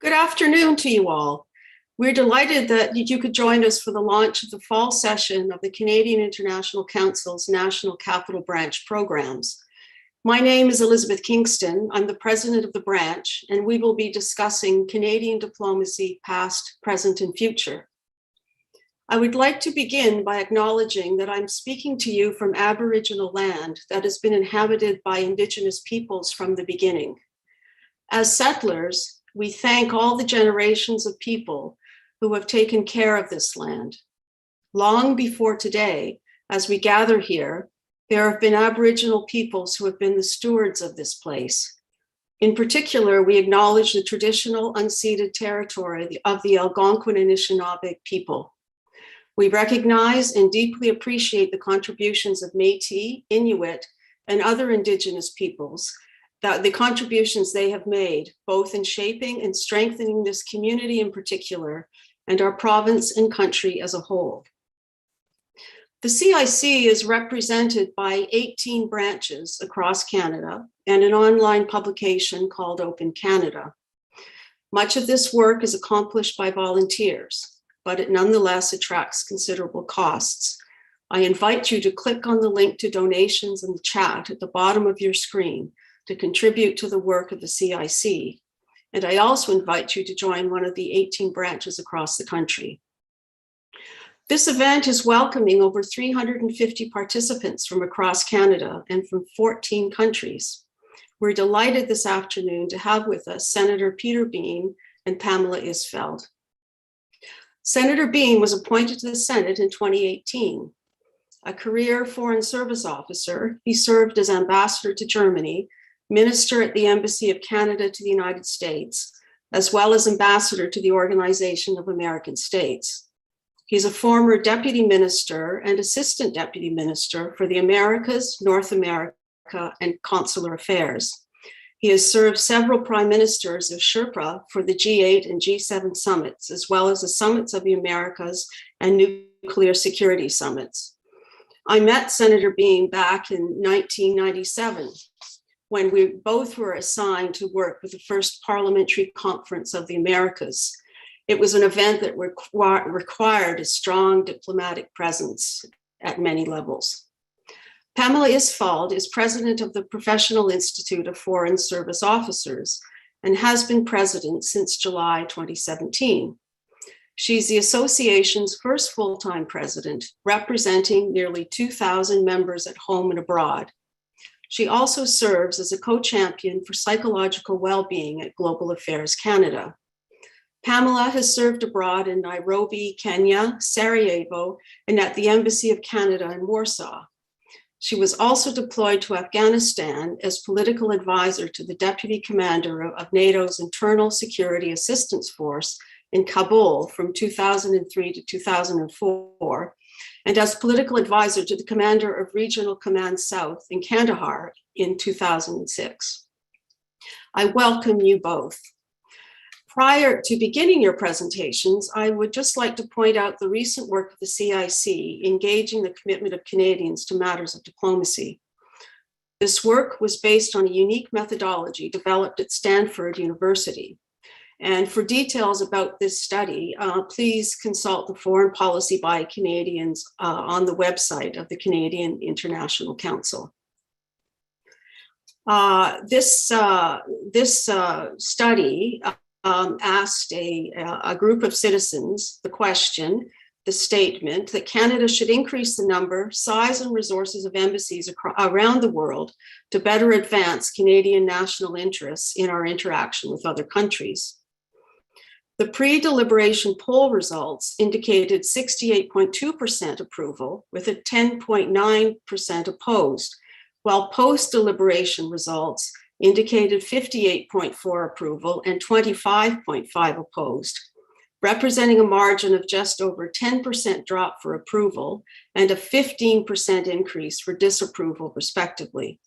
Good afternoon to you all. We're delighted that you could join us for the launch of the fall session of the Canadian International Council's National Capital Branch programs. My name is Elizabeth Kingston. I'm the president of the branch, and we will be discussing Canadian diplomacy, past, present, and future. I would like to begin by acknowledging that I'm speaking to you from Aboriginal land that has been inhabited by Indigenous peoples from the beginning. As settlers, we thank all the generations of people who have taken care of this land. Long before today, as we gather here, there have been Aboriginal peoples who have been the stewards of this place. In particular, we acknowledge the traditional unceded territory of the Algonquin Anishinaabe people. We recognize and deeply appreciate the contributions of Métis, Inuit, and other Indigenous peoples, that the contributions they have made, both in shaping and strengthening this community in particular, and our province and country as a whole. The CIC is represented by 18 branches across Canada and an online publication called Open Canada. Much of this work is accomplished by volunteers, but it nonetheless attracts considerable costs. I invite you to click on the link to donations in the chat at the bottom of your screen to contribute to the work of the CIC. And I also invite you to join one of the 18 branches across the country. This event is welcoming over 350 participants from across Canada and from 14 countries. We're delighted this afternoon to have with us Senator Peter Boehm and Pamela Isfeld. Senator Boehm was appointed to the Senate in 2018. A career Foreign Service officer, he served as ambassador to Germany, minister at the Embassy of Canada to the United States, as well as ambassador to the Organization of American States. He's a former deputy minister and assistant deputy minister for the Americas, North America, and consular affairs. He has served several prime ministers of Sherpa for the G8 and G7 summits, as well as the summits of the Americas and nuclear security summits. I met Senator Boehm back in 1997, when we both were assigned to work with the first parliamentary conference of the Americas. It was an event that required a strong diplomatic presence at many levels. Pamela Isfeld is president of the Professional Institute of Foreign Service Officers and has been president since July 2017. She's the association's first full-time president, representing nearly 2,000 members at home and abroad. She also serves as a co-champion for psychological well-being at Global Affairs Canada. Pamela has served abroad in Nairobi, Kenya, Sarajevo, and at the Embassy of Canada in Warsaw. She was also deployed to Afghanistan as political advisor to the deputy commander of NATO's Internal Security Assistance Force in Kabul from 2003 to 2004, and as political advisor to the commander of Regional Command South in Kandahar in 2006. I welcome you both. Prior to beginning your presentations, I would just like to point out the recent work of the CIC engaging the commitment of Canadians to matters of diplomacy. This work was based on a unique methodology developed at Stanford University. And for details about this study, please consult the Foreign Policy by Canadians on the website of the Canadian International Council. This study asked a group of citizens the question, the statement, that Canada should increase the number, size, and resources of embassies around the world to better advance Canadian national interests in our interaction with other countries. The pre-deliberation poll results indicated 68.2% approval with a 10.9% opposed, while post-deliberation results indicated 58.4% approval and 25.5% opposed, representing a margin of just over 10% drop for approval and a 15% increase for disapproval, respectively.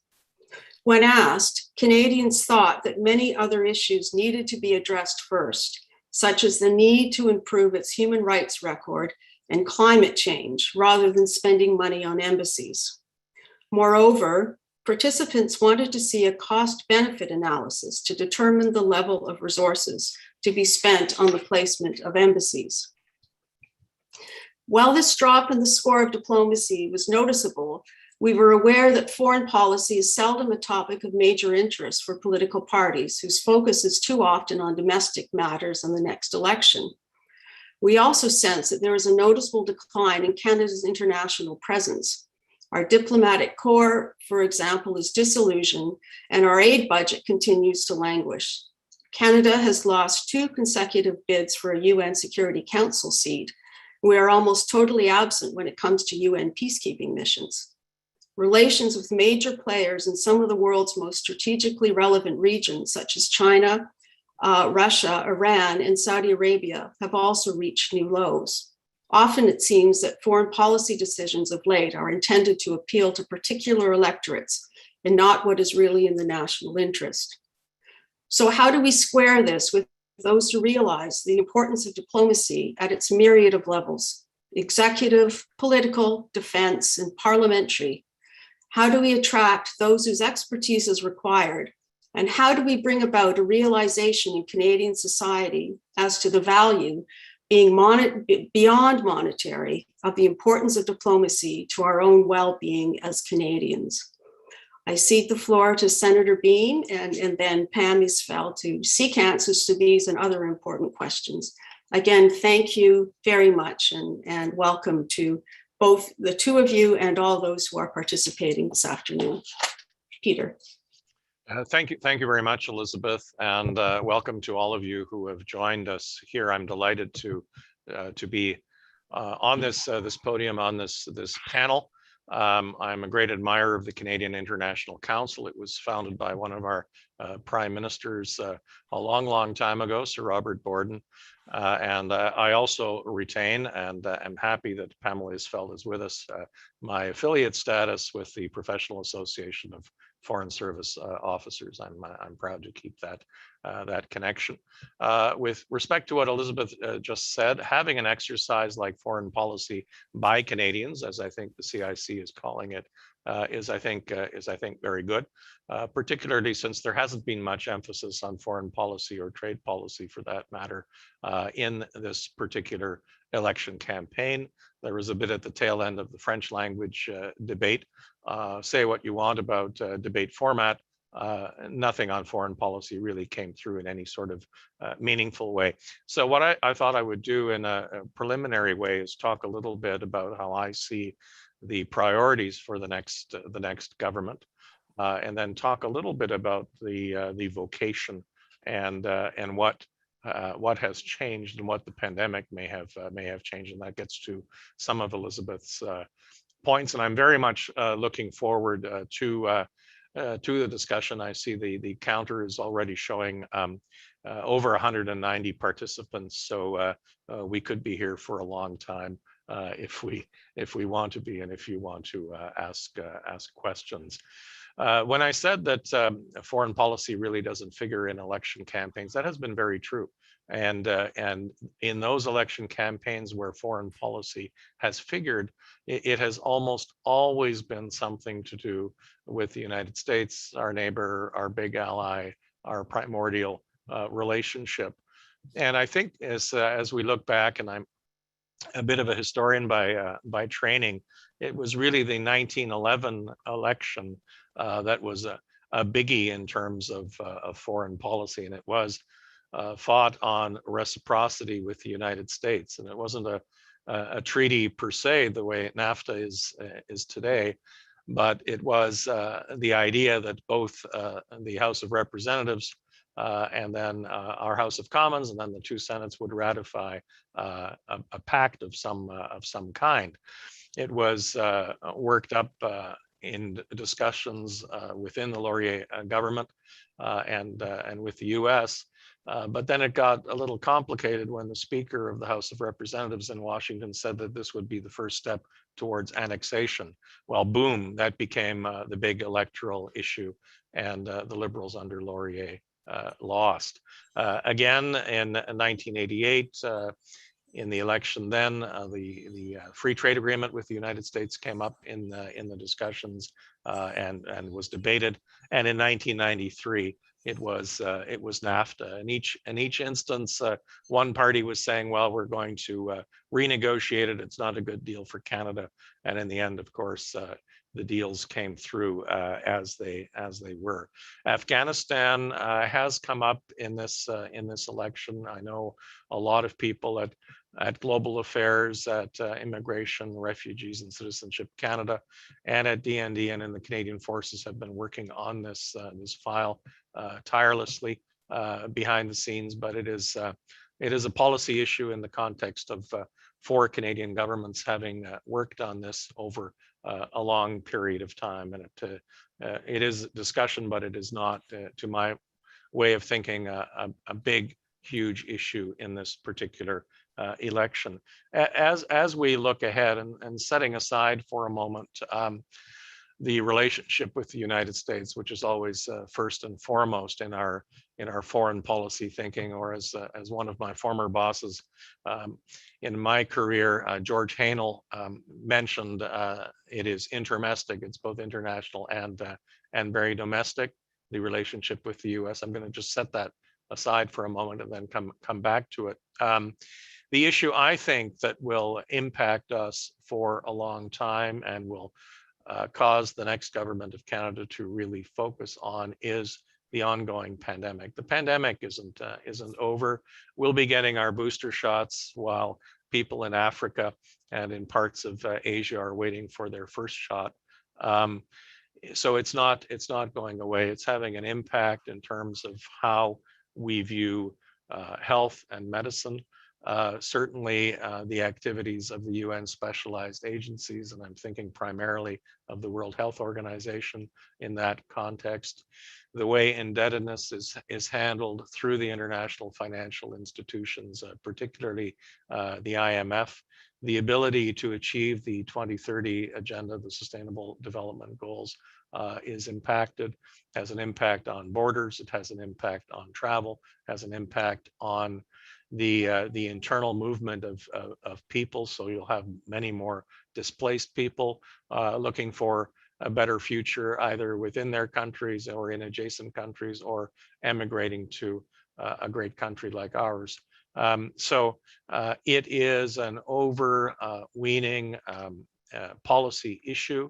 When asked, Canadians thought that many other issues needed to be addressed first, such as the need to improve its human rights record and climate change, rather than spending money on embassies. Moreover, Participants wanted to see a cost-benefit analysis to determine the level of resources to be spent on the placement of embassies. While this drop in the score of diplomacy was noticeable, we were aware that foreign policy is seldom a topic of major interest for political parties whose focus is too often on domestic matters and the next election. We also sense that there is a noticeable decline in Canada's international presence. Our diplomatic corps, for example, is disillusioned, and our aid budget continues to languish. Canada has lost 2 consecutive bids for a UN Security Council seat. We are almost totally absent when it comes to UN peacekeeping missions. Relations with major players in some of the world's most strategically relevant regions, such as China, Russia, Iran, and Saudi Arabia, have also reached new lows. Often it seems that foreign policy decisions of late are intended to appeal to particular electorates and not what is really in the national interest. So how do we square this with those who realize the importance of diplomacy at its myriad of levels: executive, political, defense, and parliamentary? How do we attract those whose expertise is required? And how do we bring about a realization in Canadian society as to the value being beyond monetary of the importance of diplomacy to our own well-being as Canadians? I cede the floor to Senator Boehm and then Pam Isfeld to seek answers to these and other important questions. Again, thank you very much and welcome to both the 2 of you and all those who are participating this afternoon. Peter. Thank you very much, Elizabeth, and welcome to all of you who have joined us here. I'm delighted to be on this podium, on this panel. I'm a great admirer of the Canadian International Council. It was founded by one of our prime ministers a long time ago, Sir Robert Borden. And I also retain, and am happy that Pamela Isfeld is with us, my affiliate status with the Professional Association of Foreign Service Officers. I'm proud to keep that connection. With respect to what Elizabeth just said, having an exercise like foreign policy by Canadians, as I think the CIC is calling it, is I think very good, particularly since there hasn't been much emphasis on foreign policy or trade policy, for that matter, in this particular election campaign. There was a bit at the tail end of the French language debate. Say what you want about debate format, nothing on foreign policy really came through in any sort of meaningful way. So what I thought I would do in a preliminary way is talk a little bit about how I see the priorities for the next government, and then talk a little bit about the vocation and what has changed and what the pandemic may have changed, and that gets to some of Elizabeth's points. And I'm very much looking forward to the discussion. I see the counter is already showing over 190 participants, so we could be here for a long time if we want to be, and if you want to ask questions. When I said that foreign policy really doesn't figure in election campaigns, that has been very true. And in those election campaigns where foreign policy has figured, it has almost always been something to do with the United States, our neighbor, our big ally, our primordial relationship. And I think as we look back, and I'm a bit of a historian by training, it was really the 1911 election that was a biggie in terms of foreign policy, and it was fought on reciprocity with the United States, and it wasn't a treaty per se the way NAFTA is today, but it was the idea that both the House of Representatives and then our House of Commons, and then the 2 Senates would ratify a pact of some kind. It was worked up in discussions within the Laurier government and with the U.S. But then it got a little complicated when the Speaker of the House of Representatives in Washington said that this would be the first step towards annexation. Well, boom, that became the big electoral issue, and the Liberals under Laurier lost. Again, in 1988, in the election then. The free trade agreement with the United States came up in the discussions and was debated. And in 1993, it was NAFTA. In each instance, one party was saying, well, we're going to renegotiate it. It's not a good deal for Canada. And in the end, of course, the deals came through as they were. Afghanistan has come up in this election. I know a lot of people at Global Affairs, at Immigration, Refugees and Citizenship Canada, and at DND and in the Canadian Forces have been working on this file tirelessly behind the scenes. But it is a policy issue in the context of 4 Canadian governments having worked on this over a long period of time. And it is discussion, but it is not, to my way of thinking, a big, huge issue in this particular election. As we look ahead and setting aside for a moment the relationship with the United States, which is always first and foremost in our foreign policy thinking, or as one of my former bosses in my career, George Haenel, mentioned, it is intermestic. It's both international and very domestic, the relationship with the U.S. I'm going to just set that aside for a moment and then come back to it. The issue I think that will impact us for a long time and will cause the next government of Canada to really focus on is the ongoing pandemic. The pandemic isn't over. We'll be getting our booster shots while people in Africa and in parts of Asia are waiting for their first shot. So it's not going away. It's having an impact in terms of how we view health and medicine. Certainly the activities of the UN specialized agencies, and I'm thinking primarily of the World Health Organization in that context. The way indebtedness is handled through the international financial institutions, particularly the IMF, the ability to achieve the 2030 agenda, the Sustainable Development Goals, is impacted, has an impact on borders, it has an impact on travel, has an impact on the internal movement of people. So you'll have many more displaced people looking for a better future, either within their countries or in adjacent countries, or emigrating to a great country like ours. So it is an overweening policy issue.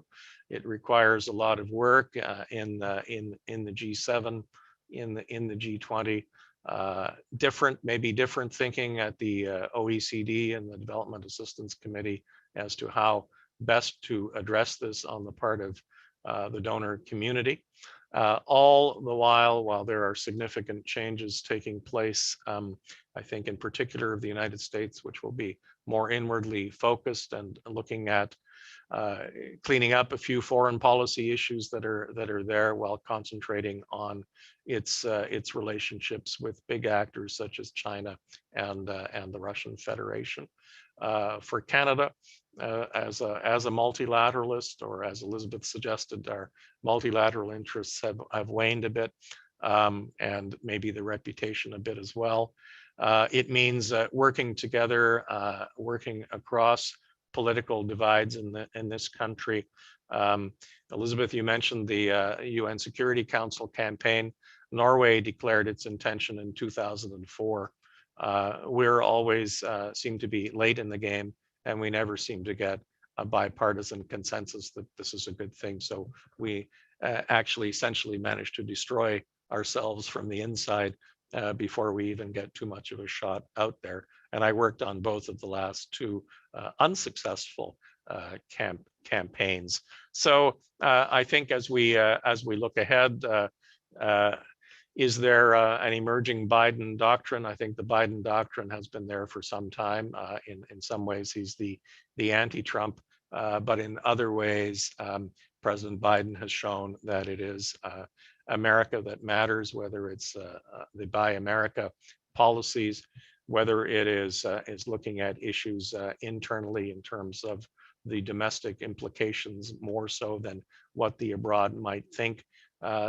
It requires a lot of work in the G7, in the G20. Maybe different thinking at the OECD and the Development Assistance Committee as to how best to address this on the part of the donor community. All the while there are significant changes taking place, I think in particular of the United States, which will be more inwardly focused and looking at cleaning up a few foreign policy issues that are there, while concentrating on its relationships with big actors such as China and the Russian Federation. For Canada, as a multilateralist, or as Elizabeth suggested, our multilateral interests have waned a bit, and maybe the reputation a bit as well. It means working together, working across political divides in this country. Elizabeth, you mentioned the UN Security Council campaign. Norway declared its intention in 2004. We're always seem to be late in the game, and we never seem to get a bipartisan consensus that this is a good thing. So we actually essentially managed to destroy ourselves from the inside before we even get too much of a shot out there. And I worked on both of the last two unsuccessful campaigns. So I think as we look ahead, is there an emerging Biden doctrine? I think the Biden doctrine has been there for some time. In some ways, he's the anti-Trump, but in other ways, President Biden has shown that it is America that matters, whether it's the Buy America policies, whether it is looking at issues internally in terms of the domestic implications more so than what the abroad might think.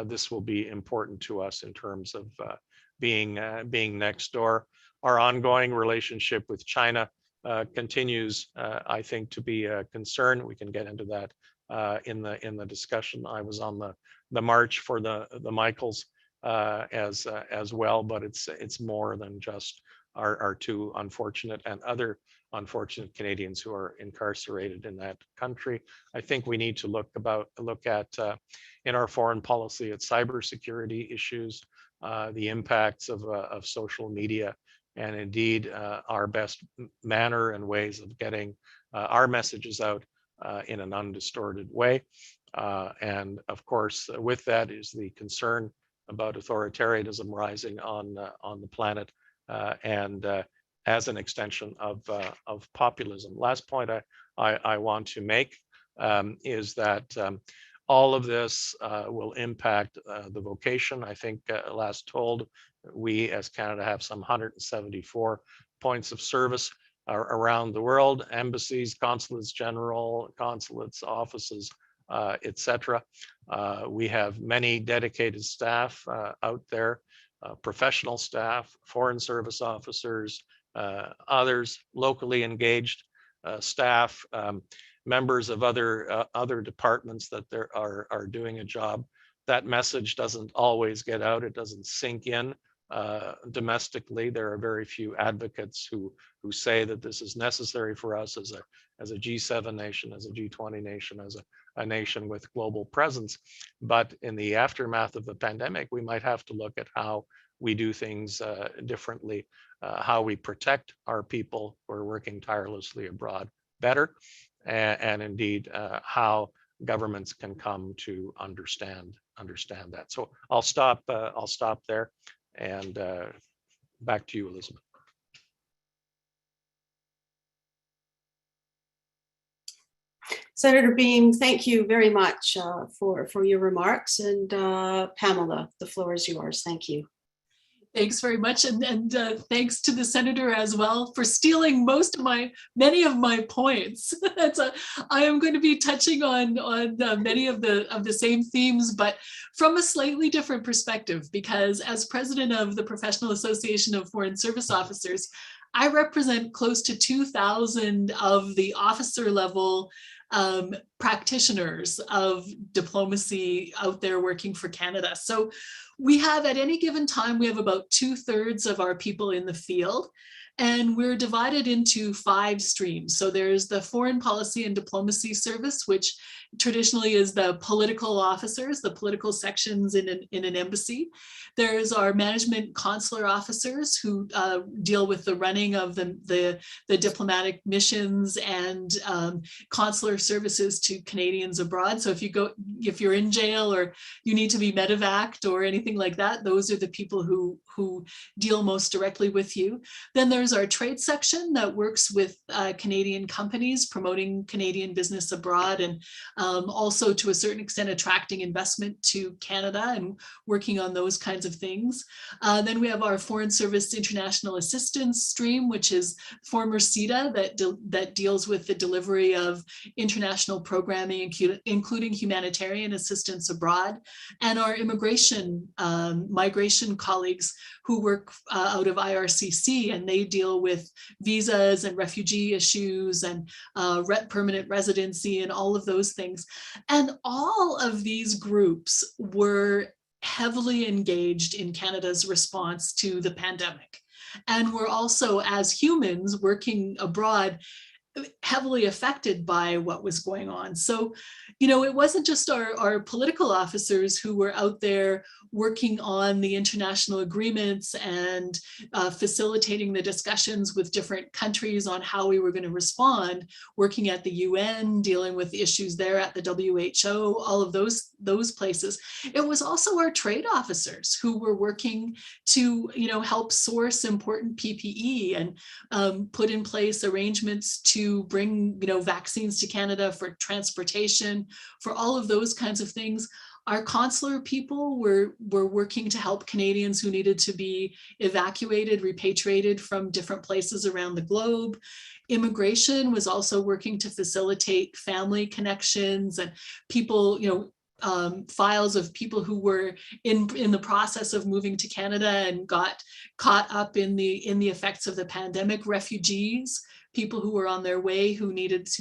This will be important to us in terms of being next door. Our ongoing relationship with China continues, I think, to be a concern. We can get into that in the discussion. I was on the march for the Michaels as well, but it's more than just our two unfortunate and other unfortunate Canadians who are incarcerated in that country. I think we need to look at in our foreign policy at cybersecurity issues, the impacts of social media, and indeed our best manner and ways of getting our messages out in an undistorted way. And of course, with that is the concern about authoritarianism rising on the planet, and as an extension of populism. Last point I want to make is that all of this will impact the vocation. I think last told, we as Canada have some 174 points of service around the world, embassies, consulates general, consulates, offices, etc. We have many dedicated staff out there, professional staff, foreign service officers, others locally engaged staff, members of other departments that are doing a job. That message doesn't always get out. It doesn't sink in domestically. There are very few advocates who say that this is necessary for us as a G7 nation, as a G20 nation, as a nation with global presence. But in the aftermath of the pandemic, we might have to look at how we do things differently, how we protect our people who are working tirelessly abroad better, and indeed how governments can come to understand that. So I'll stop there, and back to you, Elizabeth. Senator Boehm, thank you very much for your remarks. And Pamela, the floor is yours. Thank you. Thanks very much, and thanks to the senator as well for stealing many of my points. I am going to be touching on many of the same themes, but from a slightly different perspective, because as president of the Professional Association of Foreign Service Officers, I represent close to 2,000 of the officer level practitioners of diplomacy out there working for Canada. So we have, at any given time, we have about 2/3 of our people in the field, and we're divided into 5 streams. So there's the Foreign Policy and Diplomacy Service, which traditionally is the political officers, the political sections in an embassy. There's our management consular officers who deal with the running of the diplomatic missions and consular services to Canadians abroad. So if you're in jail or you need to be medevaced or anything like that, those are the people who deal most directly with you. Then there's our trade section that works with Canadian companies promoting Canadian business abroad, and also to a certain extent attracting investment to Canada and working on those kinds of things. Then we have our Foreign Service International Assistance stream, which is former CIDA, that deals with the delivery of international programming, including humanitarian assistance abroad, and our immigration migration colleagues who work out of IRCC, and they deal with visas and refugee issues and permanent residency and all of those things. And all of these groups were heavily engaged in Canada's response to the pandemic. And we're also, as humans working abroad, heavily affected by what was going on. So, it wasn't just our political officers who were out there working on the international agreements and facilitating the discussions with different countries on how we were going to respond, working at the UN, dealing with issues there at the WHO, all of those places. It was also our trade officers who were working to, help source important PPE and put in place arrangements to bring, vaccines to Canada for transportation, for all of those kinds of things. Our consular people were working to help Canadians who needed to be evacuated, repatriated from different places around the globe. Immigration was also working to facilitate family connections and people, files of people who were in the process of moving to Canada and got caught up in the effects of the pandemic, refugees people who were on their way who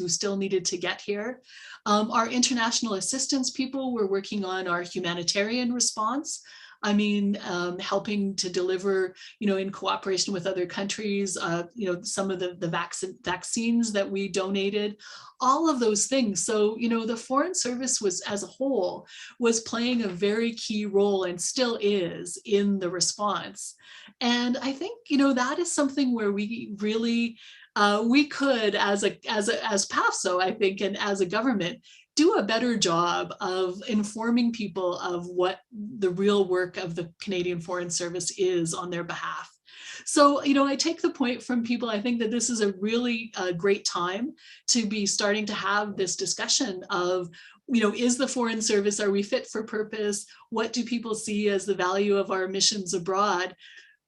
still needed to get here. Our international assistance people were working on our humanitarian response. I mean, helping to deliver, in cooperation with other countries, some of the vaccines that we donated, all of those things. So, the Foreign Service as a whole was playing a very key role and still is in the response. And I think, that is something where we really, we could, as PAFSO, I think, and as a government, do a better job of informing people of what the real work of the Canadian Foreign Service is on their behalf. So, I take the point from people. I think that this is a really great time to be starting to have this discussion of, is the Foreign Service, are we fit for purpose? What do people see as the value of our missions abroad?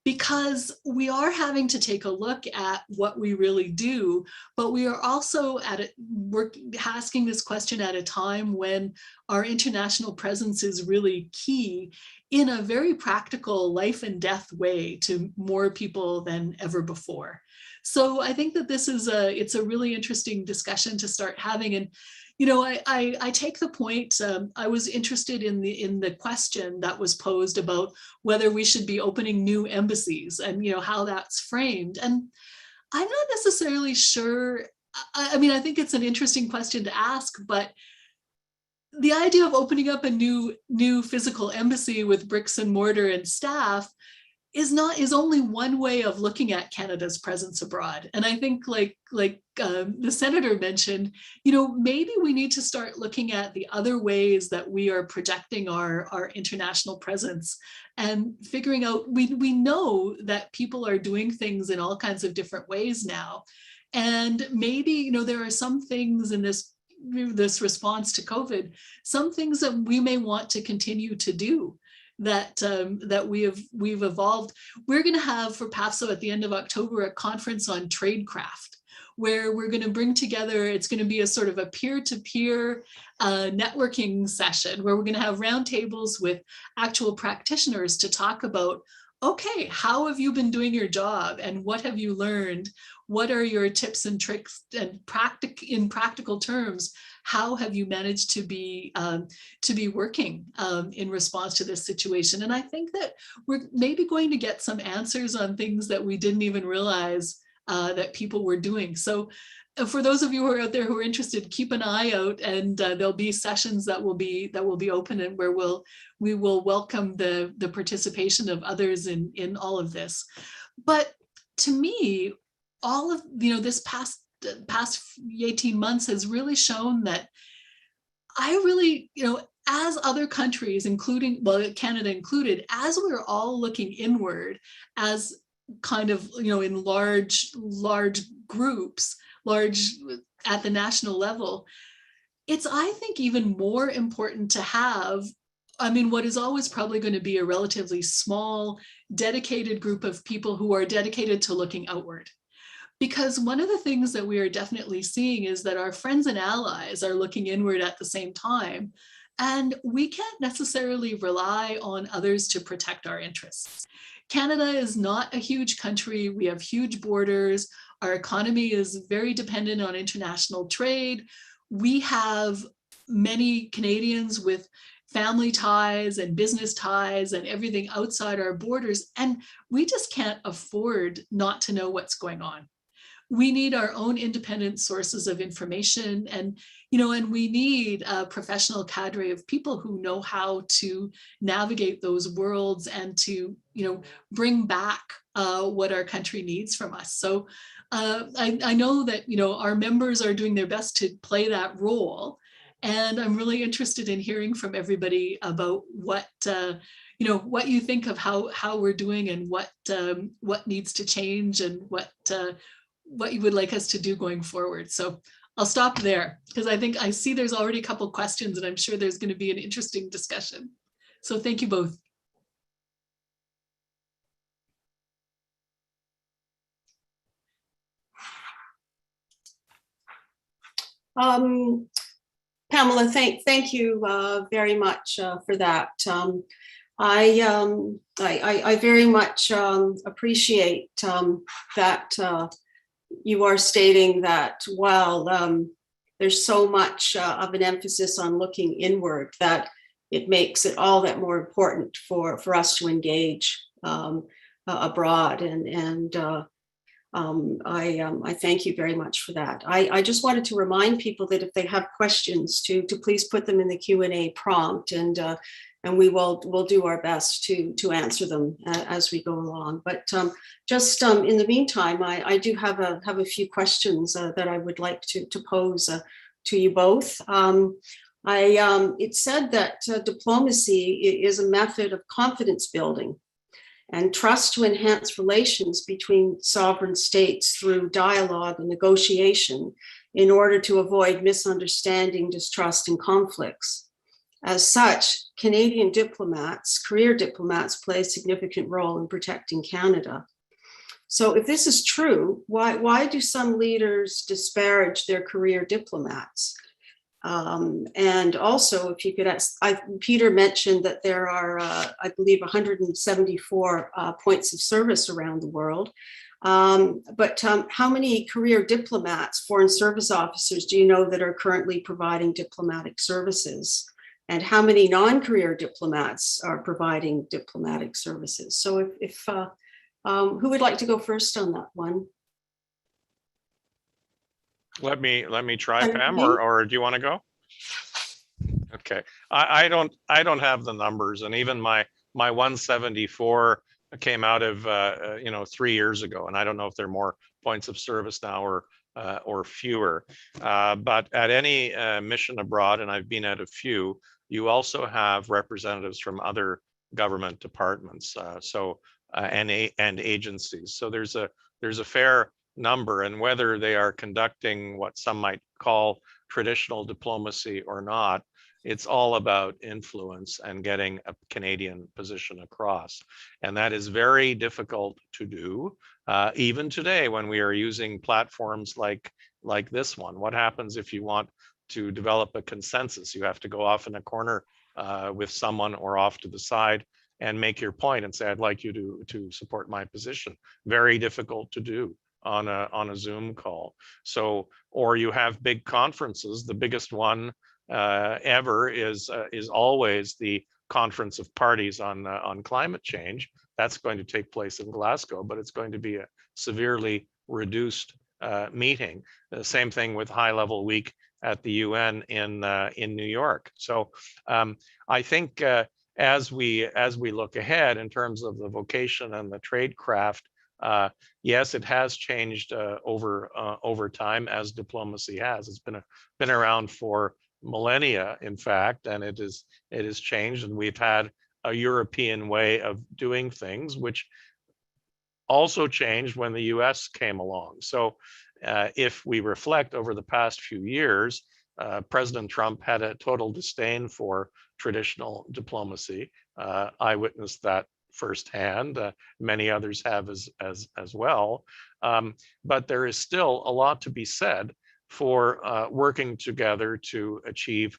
Because we are having to take a look at what we really do, but we are also asking this question at a time when our international presence is really key in a very practical life and death way to more people than ever before. So I think that it's a really interesting discussion to start having. And I take the point. I was interested in the question that was posed about whether we should be opening new embassies and how that's framed. And I'm not necessarily sure. I mean, I think it's an interesting question to ask, but the idea of opening up a new physical embassy with bricks and mortar and staff is only one way of looking at Canada's presence abroad. And I think like the senator mentioned, maybe we need to start looking at the other ways that we are projecting our international presence and figuring out, we know that people are doing things in all kinds of different ways now. And maybe, there are some things in this response to COVID, some things that we may want to continue to do that we've evolved. We're going to have for PAFSO at the end of October a conference on tradecraft, where we're going to bring together, it's going to be a sort of a peer-to-peer networking session where we're going to have roundtables with actual practitioners to talk about, okay, how have you been doing your job and what have you learned? What are your tips and tricks, and in practical terms, how have you managed to be working in response to this situation? And I think that we're maybe going to get some answers on things that we didn't even realize that people were doing. So for those of you who are out there who are interested, keep an eye out, and there'll be sessions that will be open, and where we will welcome the participation of others in all of this. But to me, all of this past 18 months has really shown that I really, as other countries, including, well, Canada included, as we're all looking inward as kind of, in large groups, at the national level, it's, I think, even more important to have, what is always probably going to be a relatively small, dedicated group of people who are dedicated to looking outward. Because one of the things that we are definitely seeing is that our friends and allies are looking inward at the same time. And we can't necessarily rely on others to protect our interests. Canada is not a huge country. We have huge borders. Our economy is very dependent on international trade. We have many Canadians with family ties and business ties and everything outside our borders. And we just can't afford not to know what's going on. We need our own independent sources of information, and we need a professional cadre of people who know how to navigate those worlds and to bring back what our country needs from us. So I know that our members are doing their best to play that role, and I'm really interested in hearing from everybody about what what you think of how we're doing, and what needs to change, and what you would like us to do going forward. So I'll stop there, because I see there's already a couple questions, and I'm sure there's going to be an interesting discussion. So thank you both. Pamela, thank you very much for that. I very much appreciate that you are stating that while there's so much of an emphasis on looking inward, that it makes it all that more important for us to engage abroad. And I thank you very much for that. I just wanted to remind people that if they have questions, to please put them in the Q&A prompt, and we'll do our best to answer them as we go along. But just in the meantime, I do have a few questions that I would like to pose to you both. It said that diplomacy is a method of confidence building and trust to enhance relations between sovereign states through dialogue and negotiation in order to avoid misunderstanding, distrust, and conflicts. As such, Canadian diplomats, career diplomats, play a significant role in protecting Canada. So if this is true, why do some leaders disparage their career diplomats? And also, if you could ask, Peter mentioned that there are, I believe, 174 points of service around the world. But how many career diplomats, foreign service officers, do you know that are currently providing diplomatic services? And how many non-career diplomats are providing diplomatic services? So if who would like to go first on that one? Let me try, Pam, or do you want to go? Okay, I don't have the numbers, and even my 174 came out of 3 years ago, and I don't know if there are more points of service now or fewer. But at any mission abroad, and I've been at a few, you also have representatives from other government departments, and agencies. So there's a fair number, and whether they are conducting what some might call traditional diplomacy or not, it's all about influence and getting a Canadian position across. And that is very difficult to do, even today when we are using platforms like this one. What happens if you want to develop a consensus? You have to go off in a corner with someone or off to the side and make your point and say, I'd like you to support my position. Very difficult to do on a Zoom call. So, or you have big conferences. The biggest one ever is always the Conference of Parties on climate change. That's going to take place in Glasgow, but it's going to be a severely reduced meeting. The same thing with High Level Week at the UN in New York. So I think as we look ahead in terms of the vocation and the trade craft, yes, it has changed over time, as diplomacy has. It's been around for millennia, in fact, and it has changed, and we've had a European way of doing things, which also changed when the US came along. So if we reflect over the past few years, President Trump had a total disdain for traditional diplomacy. I witnessed that firsthand. Many others have as well. But there is still a lot to be said for working together to achieve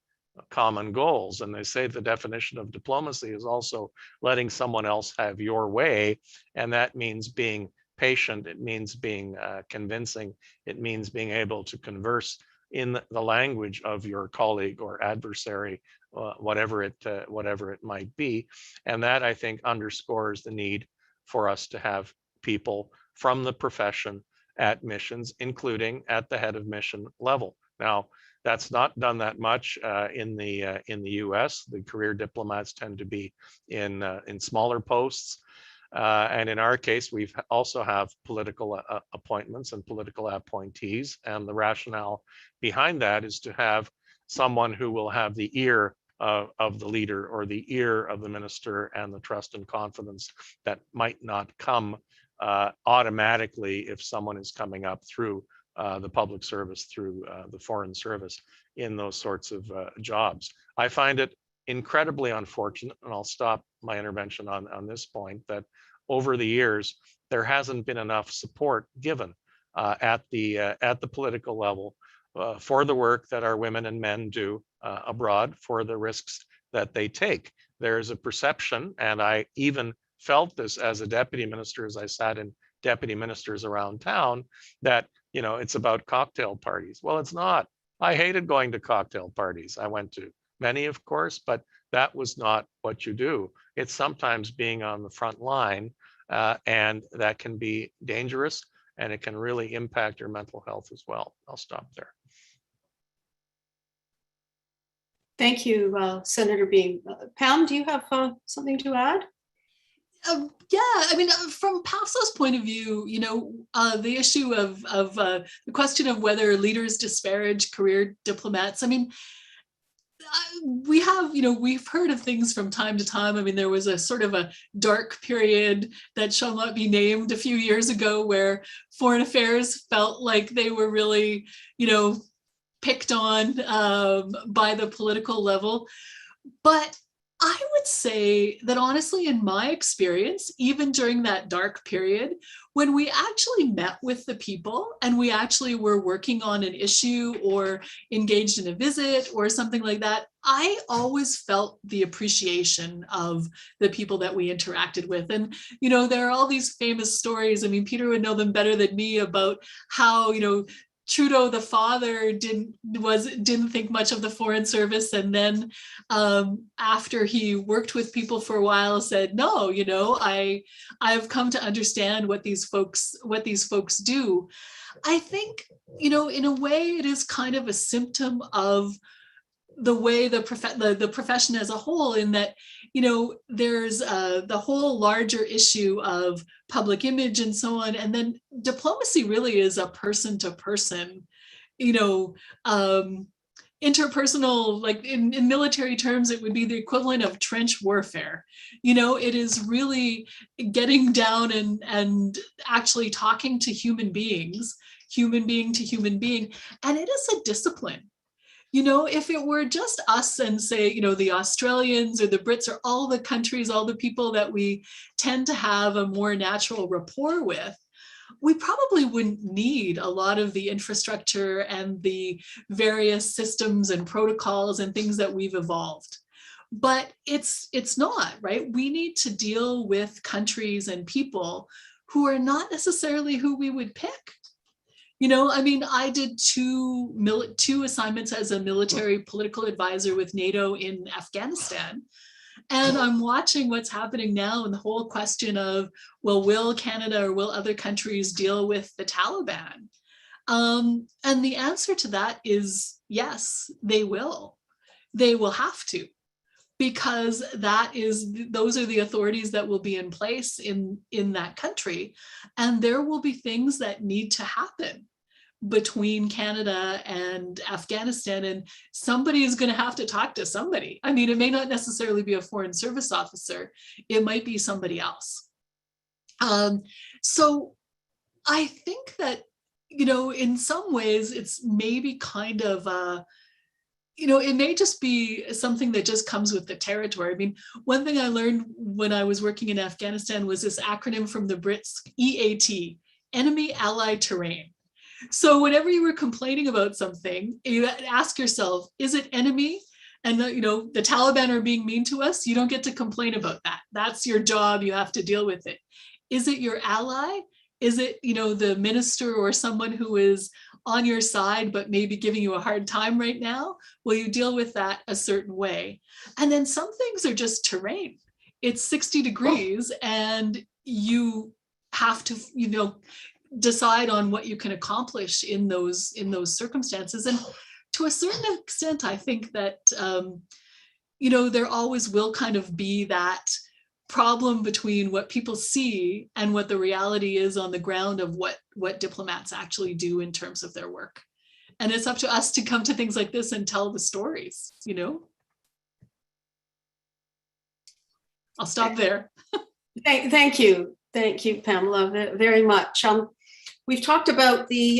common goals. And they say the definition of diplomacy is also letting someone else have your way. And that means being patient. It means being convincing. It means being able to converse in the language of your colleague or adversary, whatever it might be. And that, I think, underscores the need for us to have people from the profession at missions, including at the head of mission level. Now, that's not done that much in the US. The career diplomats tend to be in smaller posts. And in our case, we also have political appointments and political appointees. And the rationale behind that is to have someone who will have the ear of the leader or the ear of the minister, and the trust and confidence that might not come automatically if someone is coming up through the public service, through the foreign service in those sorts of jobs. I find it incredibly unfortunate, and I'll stop my intervention on this point, that over the years, there hasn't been enough support given at the political level for the work that our women and men do abroad, for the risks that they take. There's a perception, and I even felt this as a deputy minister, as I sat in deputy ministers around town, that it's about cocktail parties. Well, it's not. I hated going to cocktail parties. I went to many, of course, but that was not what you do. It's sometimes being on the front line, and that can be dangerous, and it can really impact your mental health as well. I'll stop there. Thank you, Senator Boehm. Pam, do you have something to add? Yeah, I mean, from PAFSO's point of view, the issue of the question of whether leaders disparage career diplomats. I mean, we have, we've heard of things from time to time. I mean, there was a sort of a dark period that shall not be named a few years ago where foreign affairs felt like they were really, picked on by the political level. But I would say that honestly, in my experience, even during that dark period, when we actually met with the people and we actually were working on an issue or engaged in a visit or something like that, I always felt the appreciation of the people that we interacted with. And, there are all these famous stories. I mean, Peter would know them better than me about how, Trudeau, the father, didn't think much of the Foreign Service, and then after he worked with people for a while, said, "No, I've come to understand what these folks do." I think, in a way, it is kind of a symptom of the way the profession as a whole, in that, there's the whole larger issue of public image and so on. And then diplomacy really is a person to person, interpersonal, like in military terms, it would be the equivalent of trench warfare. It is really getting down and actually talking to human beings, human being to human being. And it is a discipline. If it were just us and say, the Australians or the Brits or all the countries, all the people that we tend to have a more natural rapport with, we probably wouldn't need a lot of the infrastructure and the various systems and protocols and things that we've evolved. But it's not, right? We need to deal with countries and people who are not necessarily who we would pick. I mean, I did two assignments as a military political advisor with NATO in Afghanistan. And I'm watching what's happening now, and the whole question of, well, will Canada or will other countries deal with the Taliban? And the answer to that is yes, they will. They will have to, because those are the authorities that will be in place in that country. And there will be things that need to happen between Canada and Afghanistan, and somebody is going to have to talk to somebody. I mean, it may not necessarily be a foreign service officer, it might be somebody else. So I think that, in some ways it's maybe kind of it may just be something that just comes with the territory. I mean, one thing I learned when I was working in Afghanistan was this acronym from the Brits, EAT, Enemy Allied Terrain. So whenever you were complaining about something, you ask yourself, is it enemy? And the Taliban are being mean to us? You don't get to complain about that. That's your job. You have to deal with it. Is it your ally? Is it, the minister or someone who is on your side, but maybe giving you a hard time right now? Will you deal with that a certain way? And then some things are just terrain. It's 60 degrees and you have to, decide on what you can accomplish in those circumstances. And to a certain extent, I think that, there always will kind of be that problem between what people see and what the reality is on the ground of what diplomats actually do in terms of their work. And it's up to us to come to things like this and tell the stories, I'll stop there. Thank you. Thank you, Pamela, very much. We've talked about the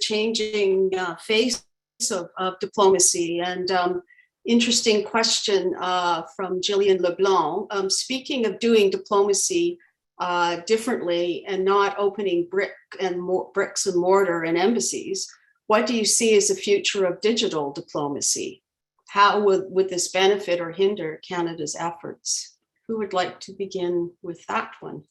changing face of diplomacy, and interesting question from Gillian LeBlanc. Speaking of doing diplomacy differently and not opening bricks and mortar and embassies, what do you see as the future of digital diplomacy? How would this benefit or hinder Canada's efforts? Who would like to begin with that one?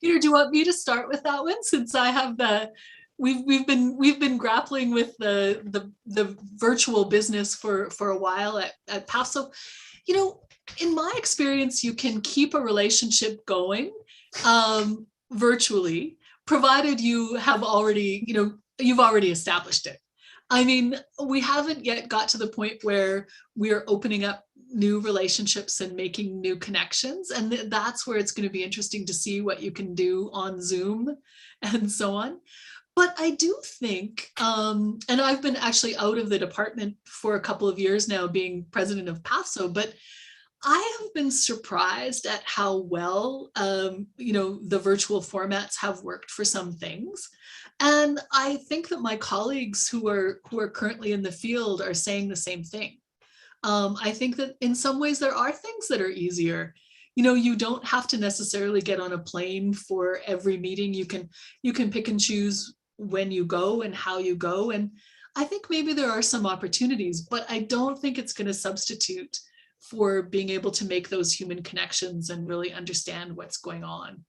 Peter, do you want me to start with that one, since I have the we've been grappling with the virtual business for a while at PAFSO. You know, in my experience, you can keep a relationship going virtually, provided you have already, you've already established it. I mean, we haven't yet got to the point where we're opening up new relationships and making new connections. And that's where it's going to be interesting to see what you can do on Zoom and so on. But I do think, and I've been actually out of the department for a couple of years now, being president of PAFSO, but I have been surprised at how well, the virtual formats have worked for some things. And I think that my colleagues who are currently in the field are saying the same thing. I think that in some ways there are things that are easier. You don't have to necessarily get on a plane for every meeting. You can pick and choose when you go and how you go. And I think maybe there are some opportunities, but I don't think it's going to substitute for being able to make those human connections and really understand what's going on.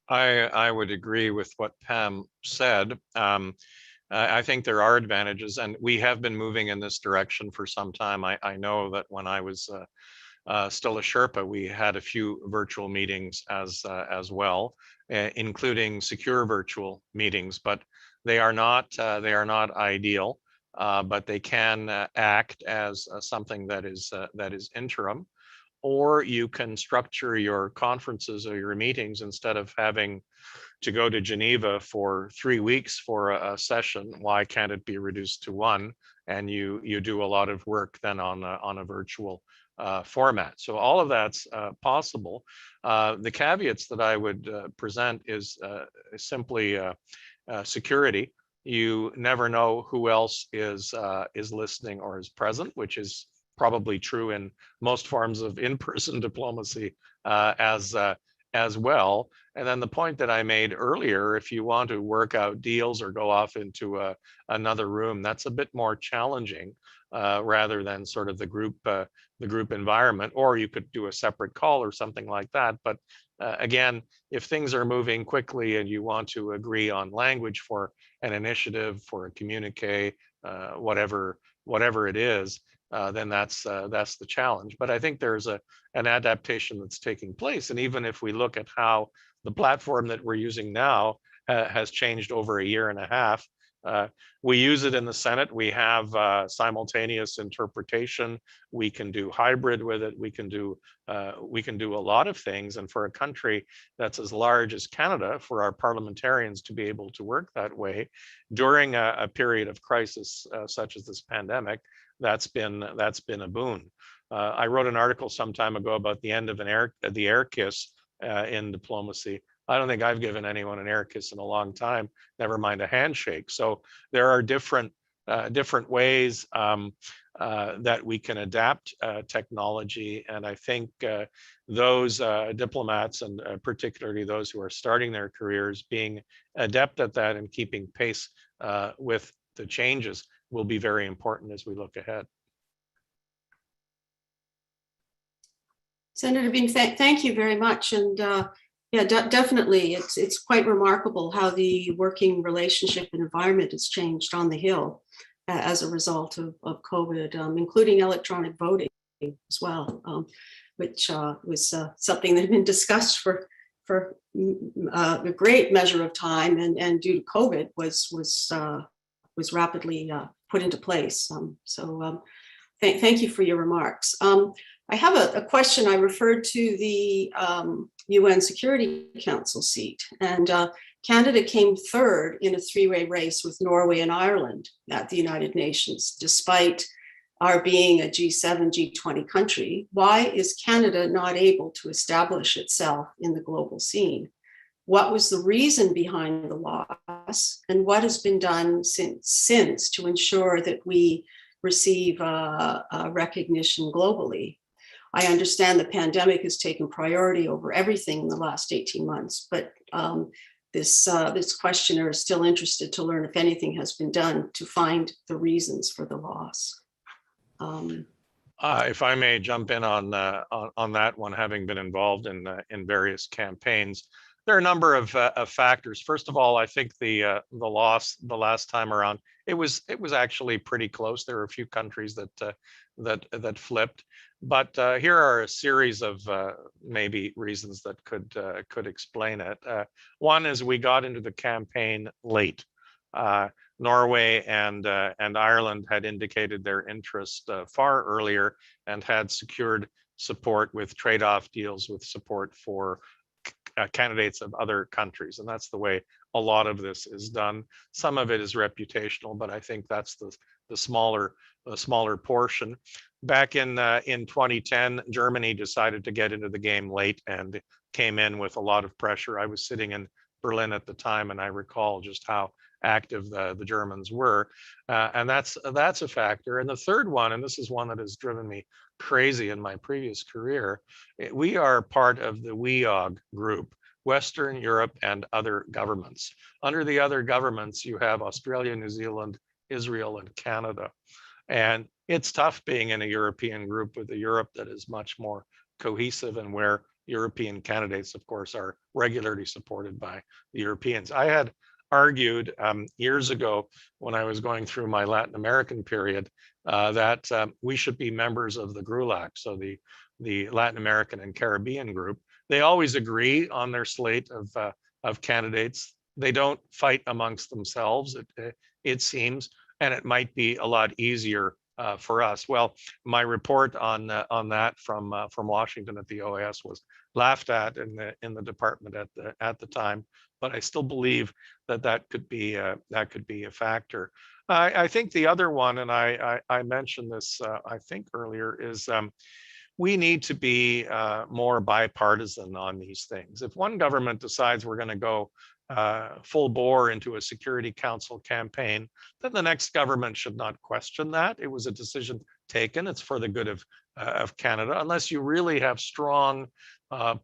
I would agree with what Pam said. I think there are advantages, and we have been moving in this direction for some time. I know that when I was still a Sherpa, we had a few virtual meetings as well, including secure virtual meetings, but they are not ideal. But they can act as something that is interim, or you can structure your conferences or your meetings instead of having to go to Geneva for 3 weeks for a session. Why can't it be reduced to one, and you do a lot of work then on a virtual format? So all of that's possible. The caveats that I would present is simply security. You never know who else is listening or is present, which is probably true in most forms of in-person diplomacy as well. And then the point that I made earlier, if you want to work out deals or go off into another room, that's a bit more challenging rather than sort of the group environment, or you could do a separate call or something like that. But again, if things are moving quickly and you want to agree on language for an initiative, for a communique, whatever it is, then that's the challenge. But I think there's an adaptation that's taking place. And even if we look at how the platform that we're using now has changed over a year and a half, we use it in the Senate. We have simultaneous interpretation. We can do hybrid with it. We can do a lot of things. And for a country that's as large as Canada, for our parliamentarians to be able to work that way during a period of crisis such as this pandemic, that's been a boon. I wrote an article some time ago about the end of the air kiss in diplomacy. I don't think I've given anyone an air kiss in a long time, never mind a handshake. So there are different ways that we can adapt technology. And I think those diplomats, and particularly those who are starting their careers, being adept at that and keeping pace with the changes will be very important as we look ahead. Senator Boehm, thank you very much. And yeah, definitely, it's quite remarkable how the working relationship and environment has changed on the Hill as a result of COVID, including electronic voting as well, which was something that had been discussed for a great measure of time, and due to COVID was rapidly put into place. Thank you for your remarks. I have a question. I referred to the UN Security Council seat, and Canada came third in a three-way race with Norway and Ireland at the United Nations, despite our being a G7, G20 country. Why is Canada not able to establish itself in the global scene? What was the reason behind the loss, and what has been done since to ensure that we receive recognition globally? I understand the pandemic has taken priority over everything in the last 18 months, but this questioner is still interested to learn if anything has been done to find the reasons for the loss. If I may jump in on that one, having been involved in various campaigns, there are a number of factors. First of all, I think the loss the last time around, it was actually pretty close. There were a few countries that flipped, but here are a series of maybe reasons that could explain it. One is we got into the campaign late. Norway and Ireland had indicated their interest far earlier and had secured support with trade-off deals with support for candidates of other countries. And that's the way a lot of this is done. Some of it is reputational, but I think that's the smaller portion. Back in 2010, Germany decided to get into the game late and came in with a lot of pressure. I was sitting in Berlin at the time, and I recall just how active the Germans were, and that's a factor. And the third one, and this is one that has driven me crazy in my previous career, we are part of the WEOG group, Western Europe and other governments. Under the other governments, you have Australia, New Zealand, Israel, and Canada. And it's tough being in a European group with a Europe that is much more cohesive and where European candidates, of course, are regularly supported by the Europeans. I had argued years ago when I was going through my Latin American period that we should be members of the GRULAC, so the Latin American and Caribbean group. They always agree on their slate of candidates. They don't fight amongst themselves, it seems, and it might be a lot easier for us. Well, my report on that from Washington at the OAS was laughed at in the department at the time, but I still believe that could be a factor. I think the other one, and I mentioned this I think earlier, is we need to be more bipartisan on these things. If one government decides we're going to go full bore into a Security Council campaign, then the next government should not question that. It was a decision taken. It's for the good of Canada, unless you really have strong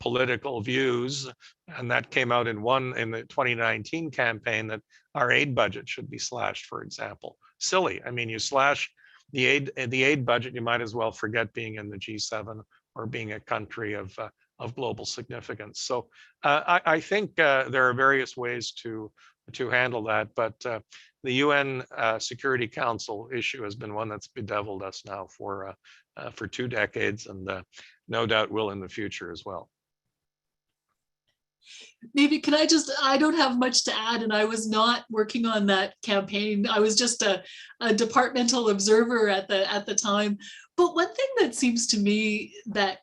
political views. And that came out in the 2019 campaign, that our aid budget should be slashed, for example. Silly. I mean, you slash the aid budget, you might as well forget being in the G7 or being a country of global significance. So I think there are various ways to handle that, but the UN Security Council issue has been one that's bedeviled us now for 2 decades, and no doubt will in the future as well. Maybe can I don't have much to add, and I was not working on that campaign. I was just a departmental observer at the time. But one thing that seems to me that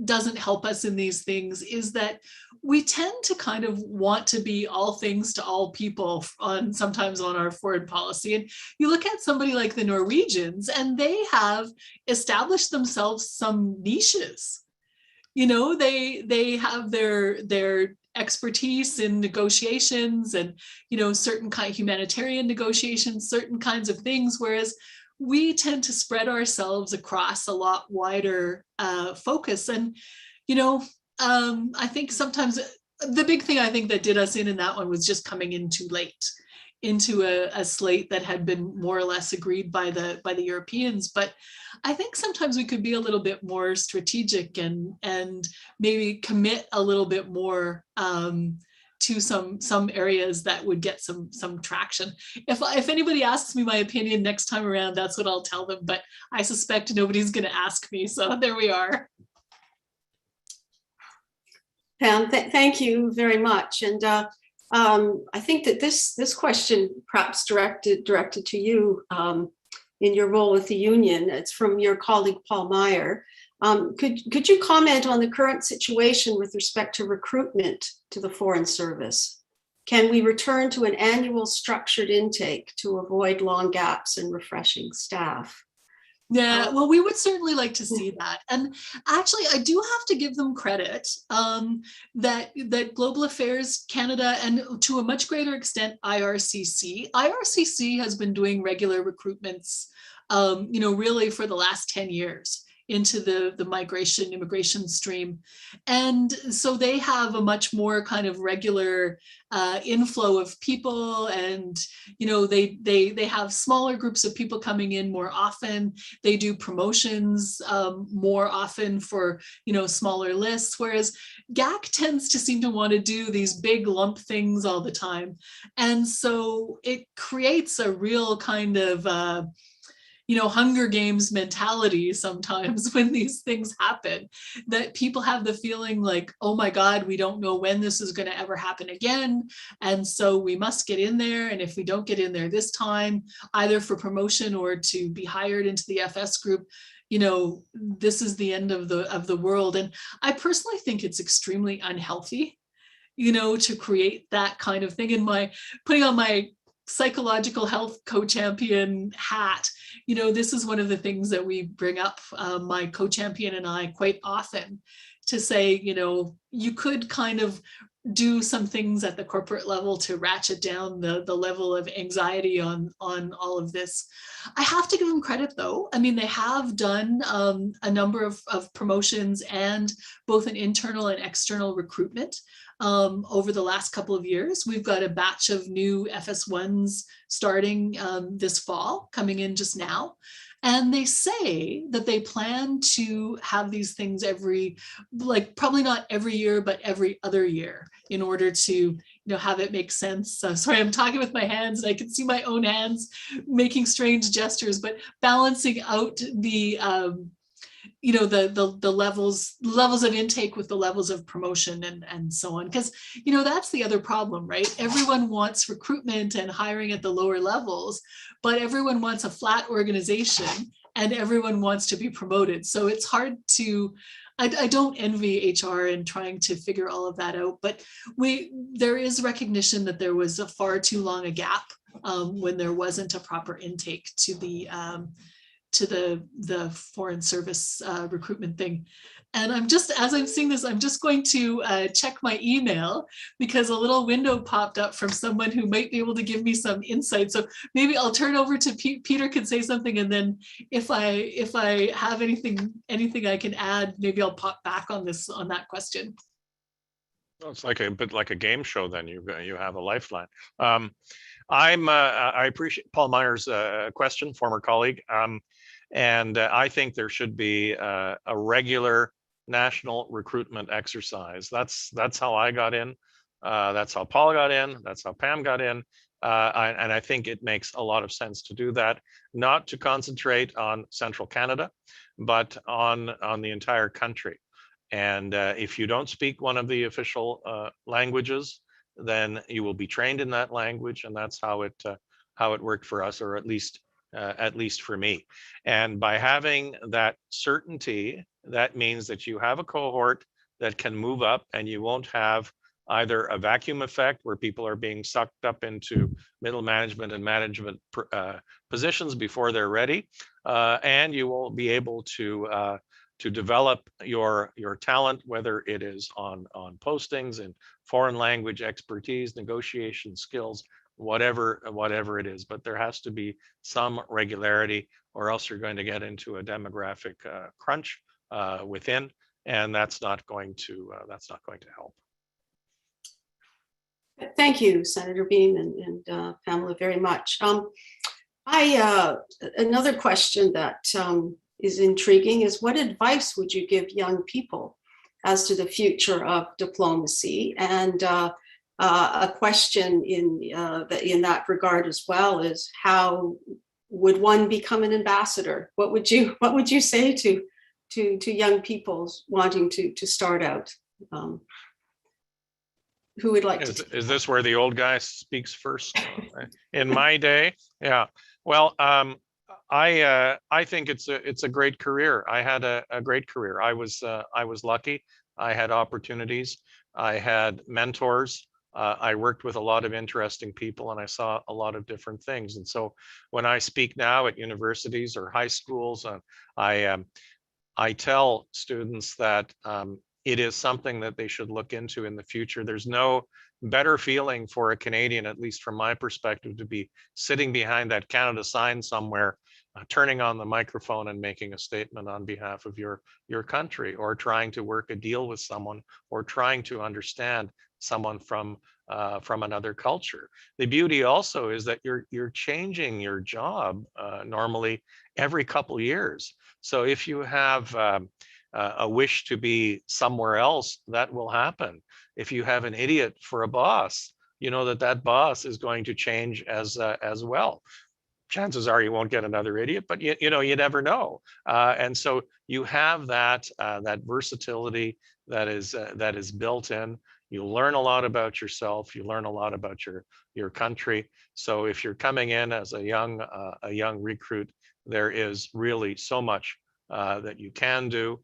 doesn't help us in these things is that we tend to kind of want to be all things to all people sometimes on our foreign policy. And you look at somebody like the Norwegians, and they have established themselves some niches. You know, they have their expertise in negotiations and, you know, certain kind of humanitarian negotiations, certain kinds of things, whereas we tend to spread ourselves across a lot wider focus. And, you know, I think sometimes the big thing I think that did us in that one was just coming in too late into a slate that had been more or less agreed by the Europeans. But I think sometimes we could be a little bit more strategic and maybe commit a little bit more to some areas that would get some traction. If anybody asks me my opinion next time around, that's what I'll tell them. But I suspect nobody's going to ask me. So there we are. Pam, thank you very much. And I think that this question, perhaps directed to you in your role with the union, it's from your colleague Paul Meyer. Could you comment on the current situation with respect to recruitment to the Foreign Service? Can we return to an annual structured intake to avoid long gaps in refreshing staff? Yeah, well, we would certainly like to see that. And actually, I do have to give them credit that Global Affairs Canada, and to a much greater extent, IRCC has been doing regular recruitments, you know, really for the last 10 years into the migration immigration stream. And so they have a much more kind of regular inflow of people, and they have smaller groups of people coming in more often. They do promotions more often for smaller lists, whereas GAC tends to seem to want to do these big lump things all the time. And so it creates a real kind of Hunger Games mentality sometimes when these things happen, that people have the feeling like, oh my God, we don't know when this is going to ever happen again. And so we must get in there. And if we don't get in there this time, either for promotion or to be hired into the FS group, this is the end of the world. And I personally think it's extremely unhealthy, to create that kind of thing. And putting on my psychological health co-champion hat, this is one of the things that we bring up, my co-champion and I, quite often, to say, you could kind of do some things at the corporate level to ratchet down the level of anxiety on all of this. I have to give them credit though. I mean, they have done a number of promotions and both an internal and external recruitment over the last couple of years. We've got a batch of new FS1s starting this fall, coming in just now. And they say that they plan to have these things probably not every year, but every other year, in order to, have it make sense. Sorry, I'm talking with my hands and I can see my own hands making strange gestures, but balancing out the levels of intake with the levels of promotion and so on. Because, that's the other problem, right? Everyone wants recruitment and hiring at the lower levels, but everyone wants a flat organization and everyone wants to be promoted. So it's hard to, I don't envy HR in trying to figure all of that out, but there is recognition that there was a far too long a gap when there wasn't a proper intake to the foreign service recruitment thing. And as I'm seeing this, I'm just going to check my email, because a little window popped up from someone who might be able to give me some insight. So maybe I'll turn over to Peter can say something, and then if I have anything I can add, maybe I'll pop back on that question. Well, it's like a bit like a game show. Then you have a lifeline. I appreciate Paul Meyer's question, former colleague. And I think there should be a regular national recruitment exercise. That's how I got in. That's how Paul got in. That's how Pam got in. And I think it makes a lot of sense to do that, not to concentrate on central Canada, but on the entire country. And if you don't speak one of the official languages, then you will be trained in that language, and that's how it worked for us, or at least for me. And by having that certainty, that means that you have a cohort that can move up, and you won't have either a vacuum effect where people are being sucked up into middle management and management positions before they're ready, and you will be able to develop your talent, whether it is on postings and foreign language expertise, negotiation skills, whatever it is. But there has to be some regularity, or else you're going to get into a demographic crunch within, and that's not going to help. Thank you, Senator Boehm and Pamela, very much. Another question that is intriguing is, what advice would you give young people as to the future of diplomacy? And a question in that regard as well is, how would one become an ambassador? What would you say to young people wanting to start out? Who would like to? Is this where the old guy speaks first? In my day, yeah. Well, I think it's a great career. I had a great career. I was lucky. I had opportunities. I had mentors. I worked with a lot of interesting people, and I saw a lot of different things. And so when I speak now at universities or high schools, I tell students that it is something that they should look into in the future. There's no better feeling for a Canadian, at least from my perspective, to be sitting behind that Canada sign somewhere turning on the microphone and making a statement on behalf of your country, or trying to work a deal with someone, or trying to understand someone from another culture. The beauty also is that you're changing your job normally every couple years. So if you have a wish to be somewhere else, that will happen. If you have an idiot for a boss, you know that boss is going to change as well. Chances are you won't get another idiot, but you know, you never know. And so you have that versatility that is built in. You learn a lot about yourself. You learn a lot about your country. So if you're coming in as a young recruit, there is really so much that you can do.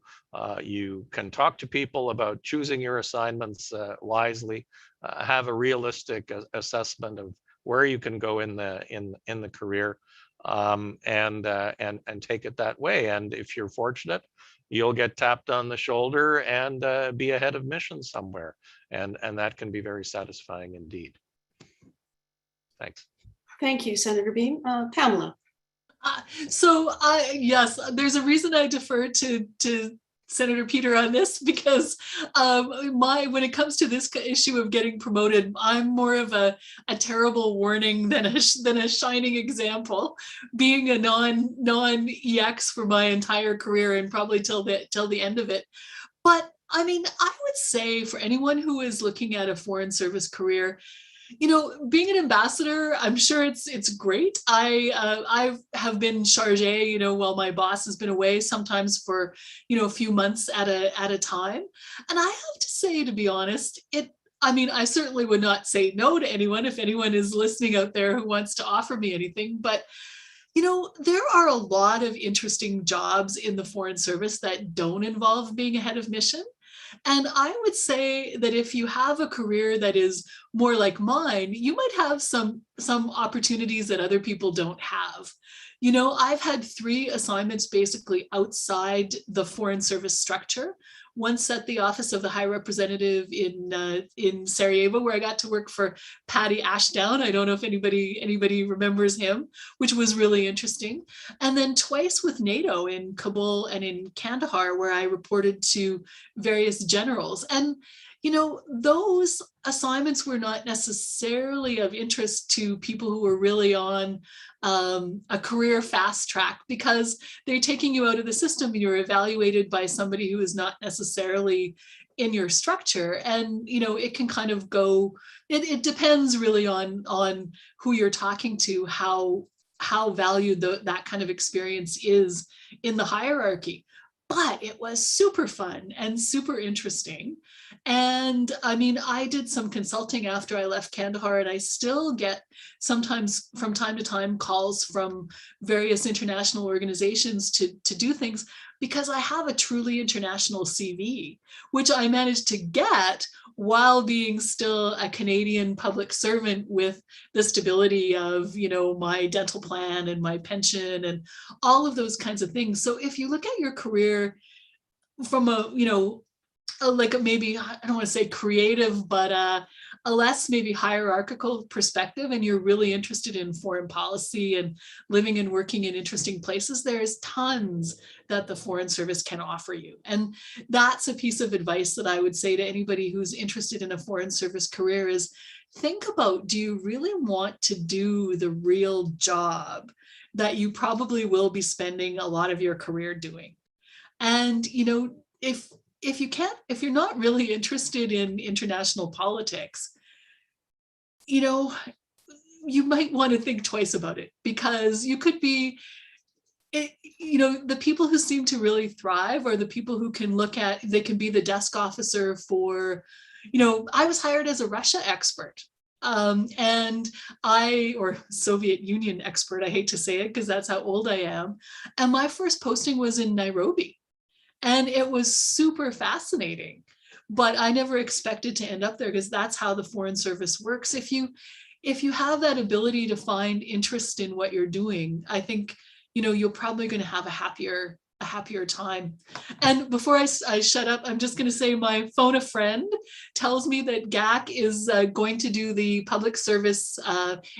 You can talk to people about choosing your assignments wisely. Have a realistic assessment of where you can go in the career, and take it that way. And if you're fortunate, you'll get tapped on the shoulder and be a head of mission somewhere, and that can be very satisfying indeed. Thanks. Thank you, Senator Boehm. Pamela. Yes, there's a reason I defer to Senator Peter on this, because when it comes to this issue of getting promoted, I'm more of a terrible warning than a shining example, being a non-EX for my entire career and probably till the end of it. But I mean, I would say for anyone who is looking at a foreign service career, you know, being an ambassador, I'm sure it's great. I have been chargé, you know, while my boss has been away, sometimes for, you know, a few months at a time. And I have to say, to be honest, I mean, I certainly would not say no to anyone if anyone is listening out there who wants to offer me anything. But, you know, there are a lot of interesting jobs in the Foreign Service that don't involve being a head of mission. And I would say that if you have a career that is more like mine, you might have some opportunities that other people don't have. You know, I've had 3 assignments basically outside the Foreign Service structure. Once at the Office of the High Representative in Sarajevo, where I got to work for Paddy Ashdown. I don't know if anybody remembers him, which was really interesting. And then twice with NATO in Kabul and in Kandahar, where I reported to various generals. And you know, those assignments were not necessarily of interest to people who were really on a career fast track, because they're taking you out of the system and you're evaluated by somebody who is not necessarily in your structure. And, you know, it can kind of go, it depends really on who you're talking to, how valued that kind of experience is in the hierarchy. But it was super fun and super interesting. And I mean, I did some consulting after I left Kandahar, and I still get sometimes from time to time calls from various international organizations to do things, because I have a truly international CV, which I managed to get while being still a Canadian public servant with the stability of, you know, my dental plan and my pension and all of those kinds of things. So if you look at your career from a, you know, like maybe, I don't want to say creative, but a less maybe hierarchical perspective, and you're really interested in foreign policy and living and working in interesting places, there's tons that the Foreign Service can offer you. And that's a piece of advice that I would say to anybody who's interested in a Foreign Service career is, think about, do you really want to do the real job that you probably will be spending a lot of your career doing? And, you know, if you're not really interested in international politics, you know, you might want to think twice about it, because you could be, you know, the people who seem to really thrive are the people who can they can be the desk officer for, you know, I was hired as a Russia expert. Or Soviet Union expert, I hate to say it because that's how old I am. And my first posting was in Nairobi. And it was super fascinating, but I never expected to end up there, because that's how the Foreign Service works. If you have that ability to find interest in what you're doing, I think, you know, you're probably going to have a happier time. And before I shut up, I'm just going to say my phone a friend tells me that GAC is going to do the public service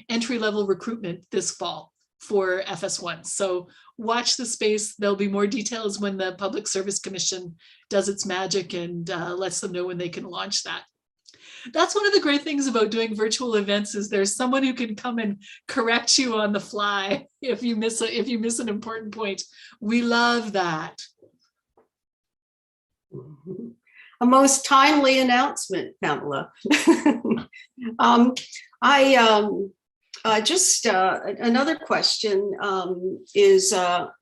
entry-level recruitment this fall. for FS1. So watch the space. There'll be more details when the Public Service Commission does its magic and lets them know when they can launch that. That's one of the great things about doing virtual events is there's someone who can come and correct you on the fly if you miss an important point. We love that. A most timely announcement, Pamela. Another question is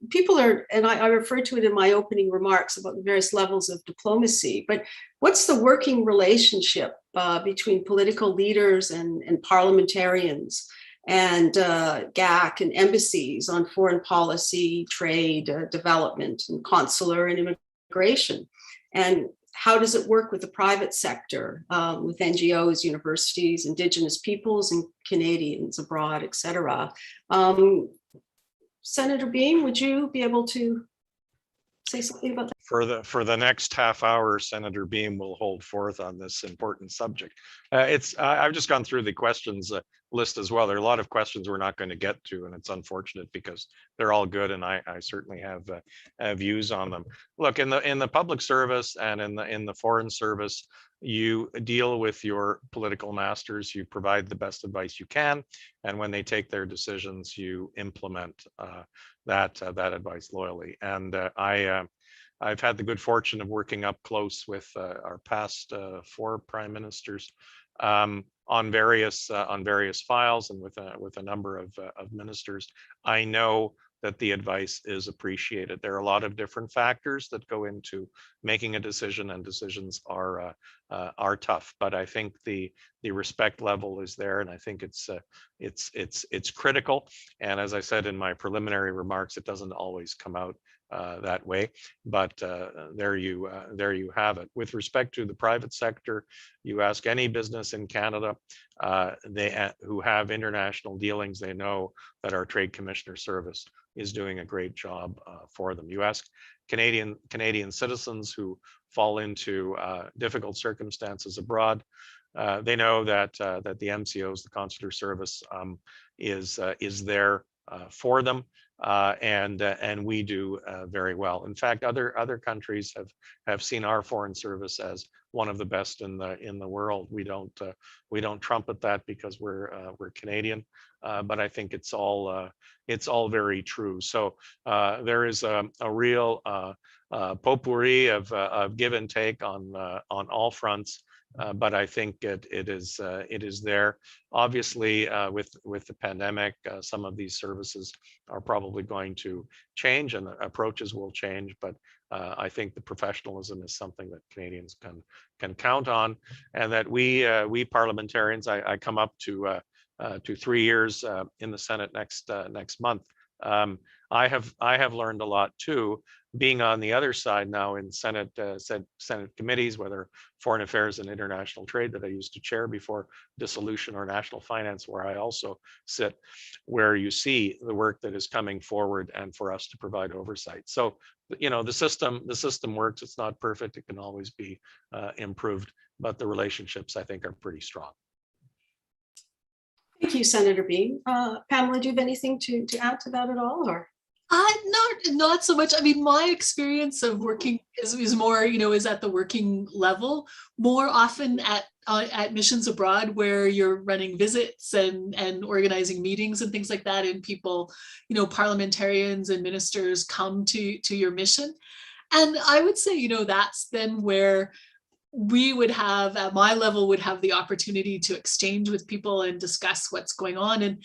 people are, and I referred to it in my opening remarks about the various levels of diplomacy, but what's the working relationship between political leaders and parliamentarians and GAC and embassies on foreign policy, trade, development, and consular and immigration? And how does it work with the private sector, with NGOs, universities, Indigenous peoples, and Canadians abroad, et cetera? Senator Boehm, would you be able to say something about that? For the next half hour, Senator Boehm will hold forth on this important subject. I've just gone through the questions list as well. There are a lot of questions we're not going to get to, and it's unfortunate because they're all good, and I certainly have views on them. Look, in the public service and in the foreign service, you deal with your political masters. You provide the best advice you can, and when they take their decisions, you implement that advice loyally. And I've had the good fortune of working up close with our past 4 prime ministers on various files and with a number of ministers. I know that the advice is appreciated. There are a lot of different factors that go into making a decision, and decisions are tough. But I think the respect level is there, and I think it's critical. And as I said in my preliminary remarks, it doesn't always come out that way, but there you have it. With respect to the private sector, you ask any business in Canada who have international dealings, they know that our Trade Commissioner Service is doing a great job for them. You ask Canadian citizens who fall into difficult circumstances abroad, they know that the MCOs, the Consular Service, is there for them. And we do very well. In fact, other countries have seen our foreign service as one of the best in the world. We don't trumpet that because we're Canadian, but I think it's all very true. So there is a real potpourri of give and take on all fronts. But I think it is there. Obviously, with the pandemic, some of these services are probably going to change, and approaches will change. But I think the professionalism is something that Canadians can count on, and that we parliamentarians, I come up to 3 years in the Senate next month. I have learned a lot too, being on the other side now in Senate committees, whether Foreign Affairs and International Trade that I used to chair before dissolution, or National Finance, where I also sit, where you see the work that is coming forward and for us to provide oversight. So, the system works. It's not perfect. It can always be improved, but the relationships, I think, are pretty strong. Thank you, Senator Boehm. Pamela, do you have anything to add to that at all, or? Not so much. I mean, my experience of working is more, is at the working level, more often at missions abroad, where you're running visits and organizing meetings and things like that, and people, parliamentarians and ministers come to your mission. And I would say, that's then where we would have, at my level, would have the opportunity to exchange with people and discuss what's going on. And,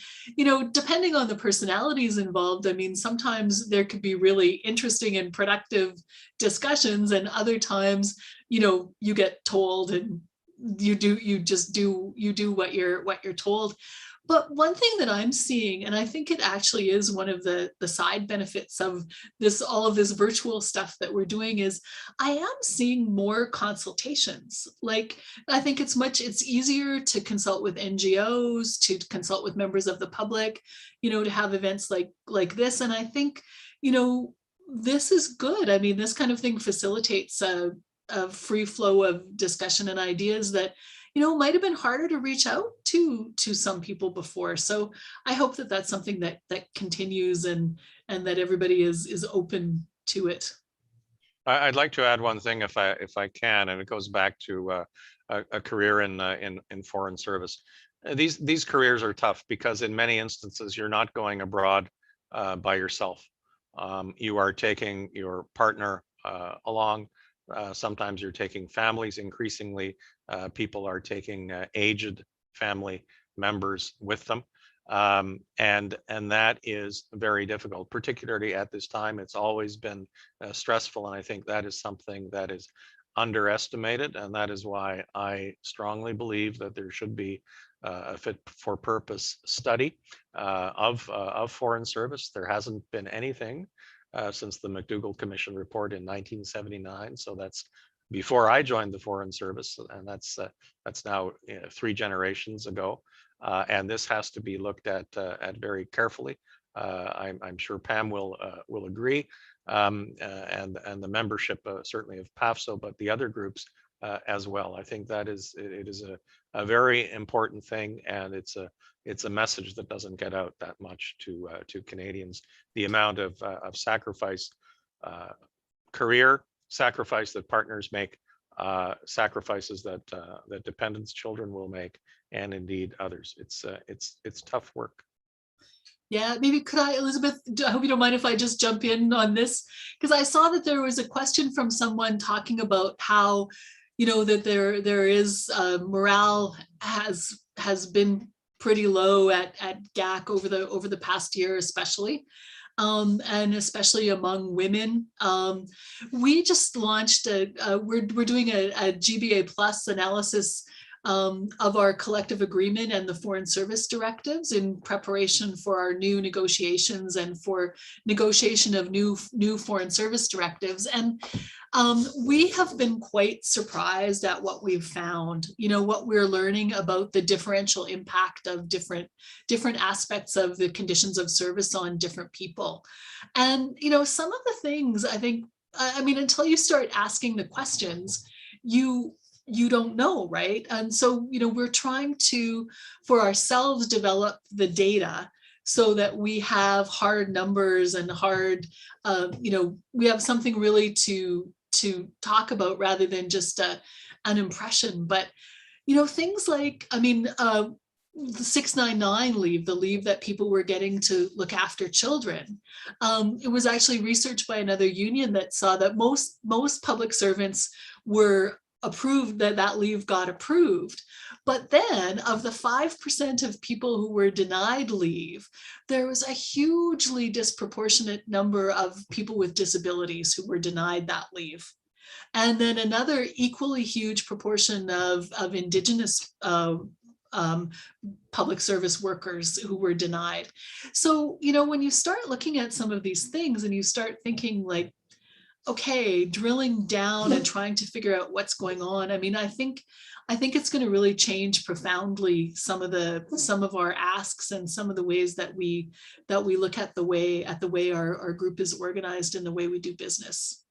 depending on the personalities involved, I mean, sometimes there could be really interesting and productive discussions, and other times, you get told and you do what you're told. But one thing that I'm seeing, and I think it actually is one of the side benefits of all of this virtual stuff that we're doing, is I am seeing more consultations. Like, I think it's easier to consult with NGOs, to consult with members of the public, to have events like this. And I think, this is good. I mean, this kind of thing facilitates a free flow of discussion and ideas that, might have been harder to reach out to some people before. So I hope that that's something that continues and that everybody is open to it. I'd like to add one thing if I can, and it goes back to a career in foreign service. These careers are tough because in many instances you're not going abroad by yourself. You are taking your partner along. Sometimes you're taking families. Increasingly, people are taking aged family members with them. And that is very difficult, particularly at this time. It's always been stressful, and I think that is something that is underestimated, and that is why I strongly believe that there should be a fit for purpose study of foreign service. There hasn't been anything since the McDougall Commission report in 1979, so that's before I joined the Foreign Service, and that's now 3 generations ago. And this has to be looked at very carefully. I'm sure Pam will agree, and the membership certainly of PAFSO, but the other groups as well. I think that it is a very important thing, and it's a message that doesn't get out that much to Canadians. The amount of sacrifice, career sacrifice that partners make, sacrifices that dependents' children will make, and indeed others. It's tough work. Yeah, maybe could I, Elizabeth, I hope you don't mind if I just jump in on this, because I saw that there was a question from someone talking about how, that there is morale has been pretty low at GAC over the past year, especially. And especially among women. We just launched we're doing a GBA Plus analysis of our collective agreement and the foreign service directives in preparation for our new negotiations and for negotiation of new foreign service directives. And we have been quite surprised at what we've found, what we're learning about the differential impact of different aspects of the conditions of service on different people. And, some of the things until you start asking the questions, you don't know, right? And so, we're trying to, for ourselves, develop the data so that we have hard numbers and hard, we have something really to talk about rather than just an impression. But, things like, the 699 leave, the leave that people were getting to look after children. It was actually researched by another union that saw that most public servants were approved, that leave got approved. But then of the 5% of people who were denied leave, there was a hugely disproportionate number of people with disabilities who were denied that leave. And then another equally huge proportion of Indigenous public service workers who were denied. So, when you start looking at some of these things and you start thinking like, okay, drilling down and trying to figure out what's going on. I think it's going to really change profoundly some of our asks and some of the ways that we look at the way our group is organized and the way we do business.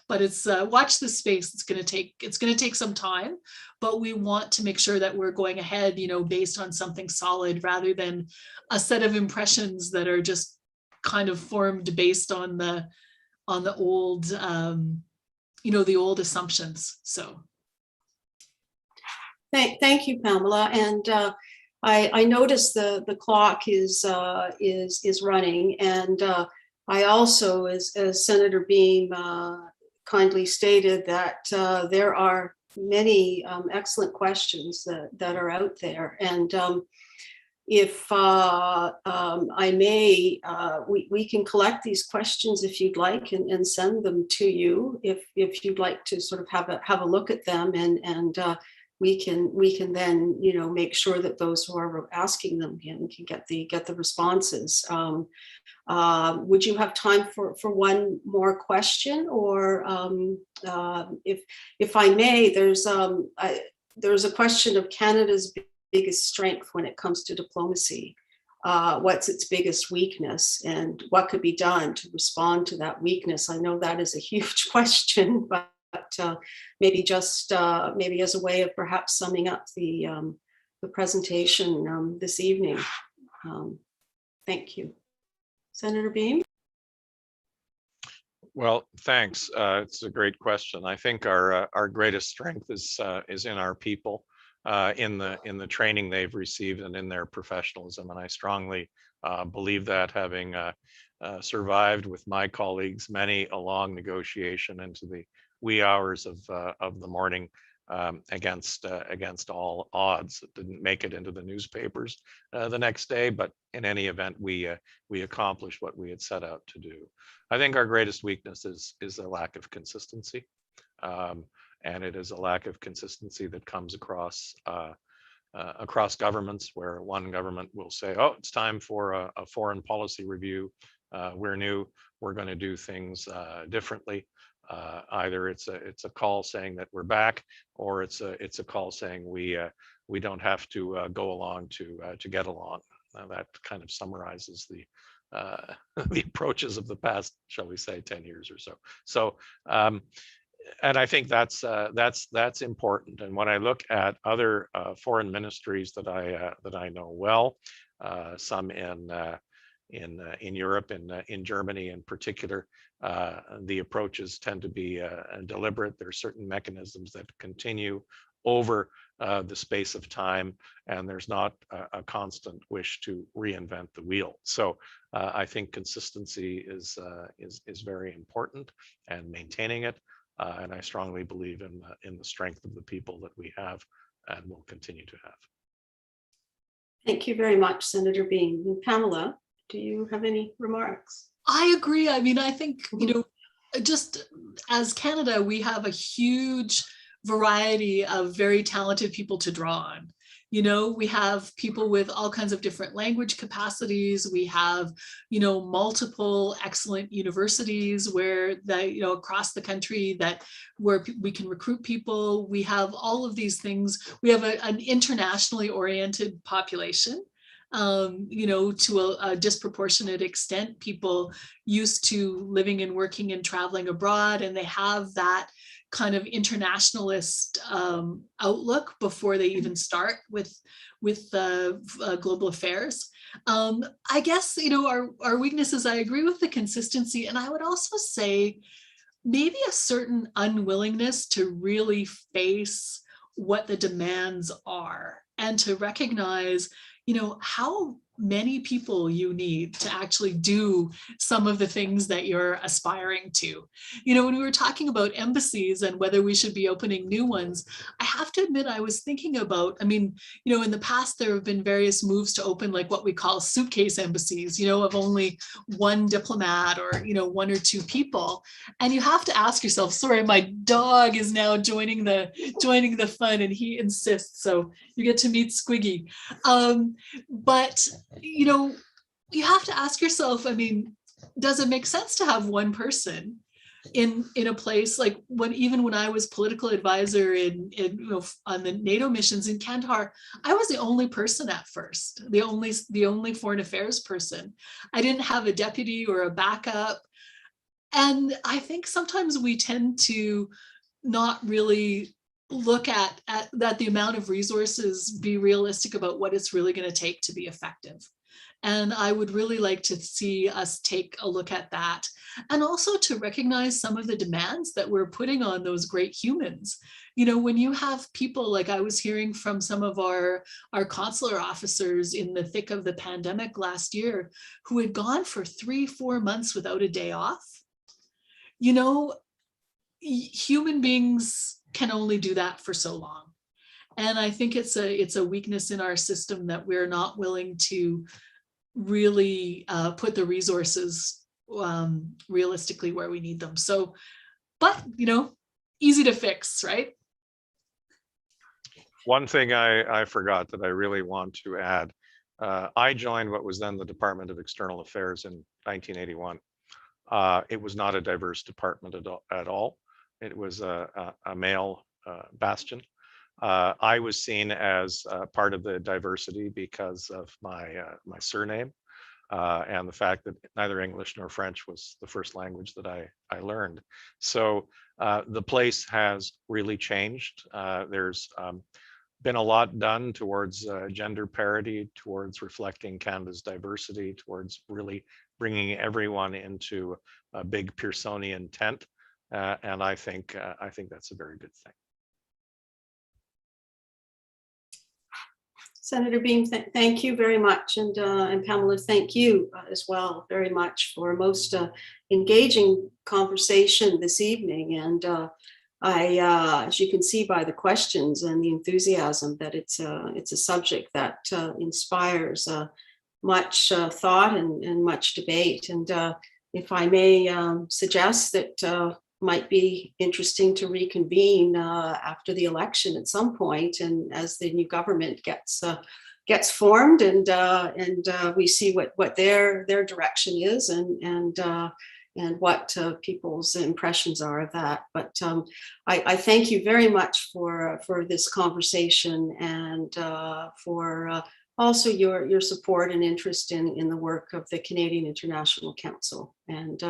But it's watch this space. It's going to take some time, but we want to make sure that we're going ahead, based on something solid rather than a set of impressions that are just kind of formed based on the old, the old assumptions. So. Thank you, Pamela. And I noticed the clock is running, and I also, as Senator Boehm kindly stated, that there are many excellent questions that are out there, and if I may, we can collect these questions if you'd like and send them to you if you'd like to sort of have a look at them, and we can then make sure that those who are asking them can get the responses. Would you have time for one more question, or if I may, there's a question of Canada's biggest strength when it comes to diplomacy. What's its biggest weakness, and what could be done to respond to that weakness? I know that is a huge question, but maybe just maybe as a way of perhaps summing up the presentation this evening. Thank you. Senator Boehm? Well, thanks. It's a great question. I think our greatest strength is in our people, in the training they've received and in their professionalism. And I strongly believe that, having survived with my colleagues many a long negotiation into the wee hours of the morning, against all odds. It didn't make it into the newspapers the next day, but in any event, we accomplished what we had set out to do. I think our greatest weakness is a lack of consistency, and it is a lack of consistency that comes across governments, where one government will say, "Oh, it's time for a foreign policy review. We're new. We're going to do things differently." Either it's a call saying that we're back, or it's a call saying we don't have to go along to get along. That kind of summarizes the the approaches of the past, shall we say, 10 years or so. So, and I think that's important. And when I look at other foreign ministries that I know well, some in Europe, in Germany in particular, the approaches tend to be deliberate. There are certain mechanisms that continue over the space of time, and there's not a constant wish to reinvent the wheel. So I think consistency is very important, and maintaining it. And I strongly believe in the strength of the people that we have and will continue to have. Thank you very much, Senator Boehm. And Pamela, do you have any remarks? I agree. I mean, I think, just as Canada, we have a huge variety of very talented people to draw on. We have people with all kinds of different language capacities. We have, multiple excellent universities where across the country where we can recruit people. We have all of these things. We have an internationally oriented population. To a disproportionate extent, people used to living and working and traveling abroad, and they have that kind of internationalist outlook before they even start with global affairs. I guess, our weaknesses, I agree with the consistency, and I would also say maybe a certain unwillingness to really face what the demands are, and to recognize how many people you need to actually do some of the things that you're aspiring to. When we were talking about embassies and whether we should be opening new ones, I have to admit, I was thinking about, in the past, there have been various moves to open like what we call suitcase embassies, of only one diplomat or, one or two people. And you have to ask yourself, sorry, my dog is now joining the fun and he insists. So you get to meet Squiggy. But you have to ask yourself, does it make sense to have one person in a place like even when I was political advisor on the NATO missions in Kandahar, I was the only person at first, the only foreign affairs person. I didn't have a deputy or a backup. And I think sometimes we tend to not really look at the amount of resources, be realistic about what it's really going to take to be effective. And I would really like to see us take a look at that, and also to recognize some of the demands that we're putting on those great humans. When you have people like I was hearing from some of our consular officers in the thick of the pandemic last year, who had gone for 3-4 months without a day off, human beings can only do that for so long. And I think it's a weakness in our system that we're not willing to really put the resources realistically where we need them. So, but, easy to fix, right? One thing I forgot that I really want to add, I joined what was then the Department of External Affairs in 1981. It was not a diverse department at all. It was a male bastion. I was seen as part of the diversity because of my surname. and the fact that neither English nor French was the first language that I learned. So the place has really changed. There's been a lot done towards gender parity, towards reflecting Canada's diversity, towards really bringing everyone into a big Pearsonian tent, and I think that's a very good thing. Senator Boehm, thank you very much, and Pamela, thank you as well very much for a most engaging conversation this evening. And as you can see by the questions and the enthusiasm, that it's a subject that inspires much thought and much debate. And if I may suggest that might be interesting to reconvene after the election at some point, and as the new government gets formed, and we see what their direction is, and what people's impressions are of that. But I thank you very much for this conversation, and for also your support and interest in the work of the Canadian International Council. And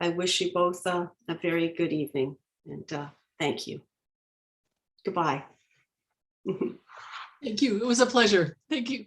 I wish you both a very good evening, and thank you. Goodbye. Thank you. It was a pleasure. Thank you.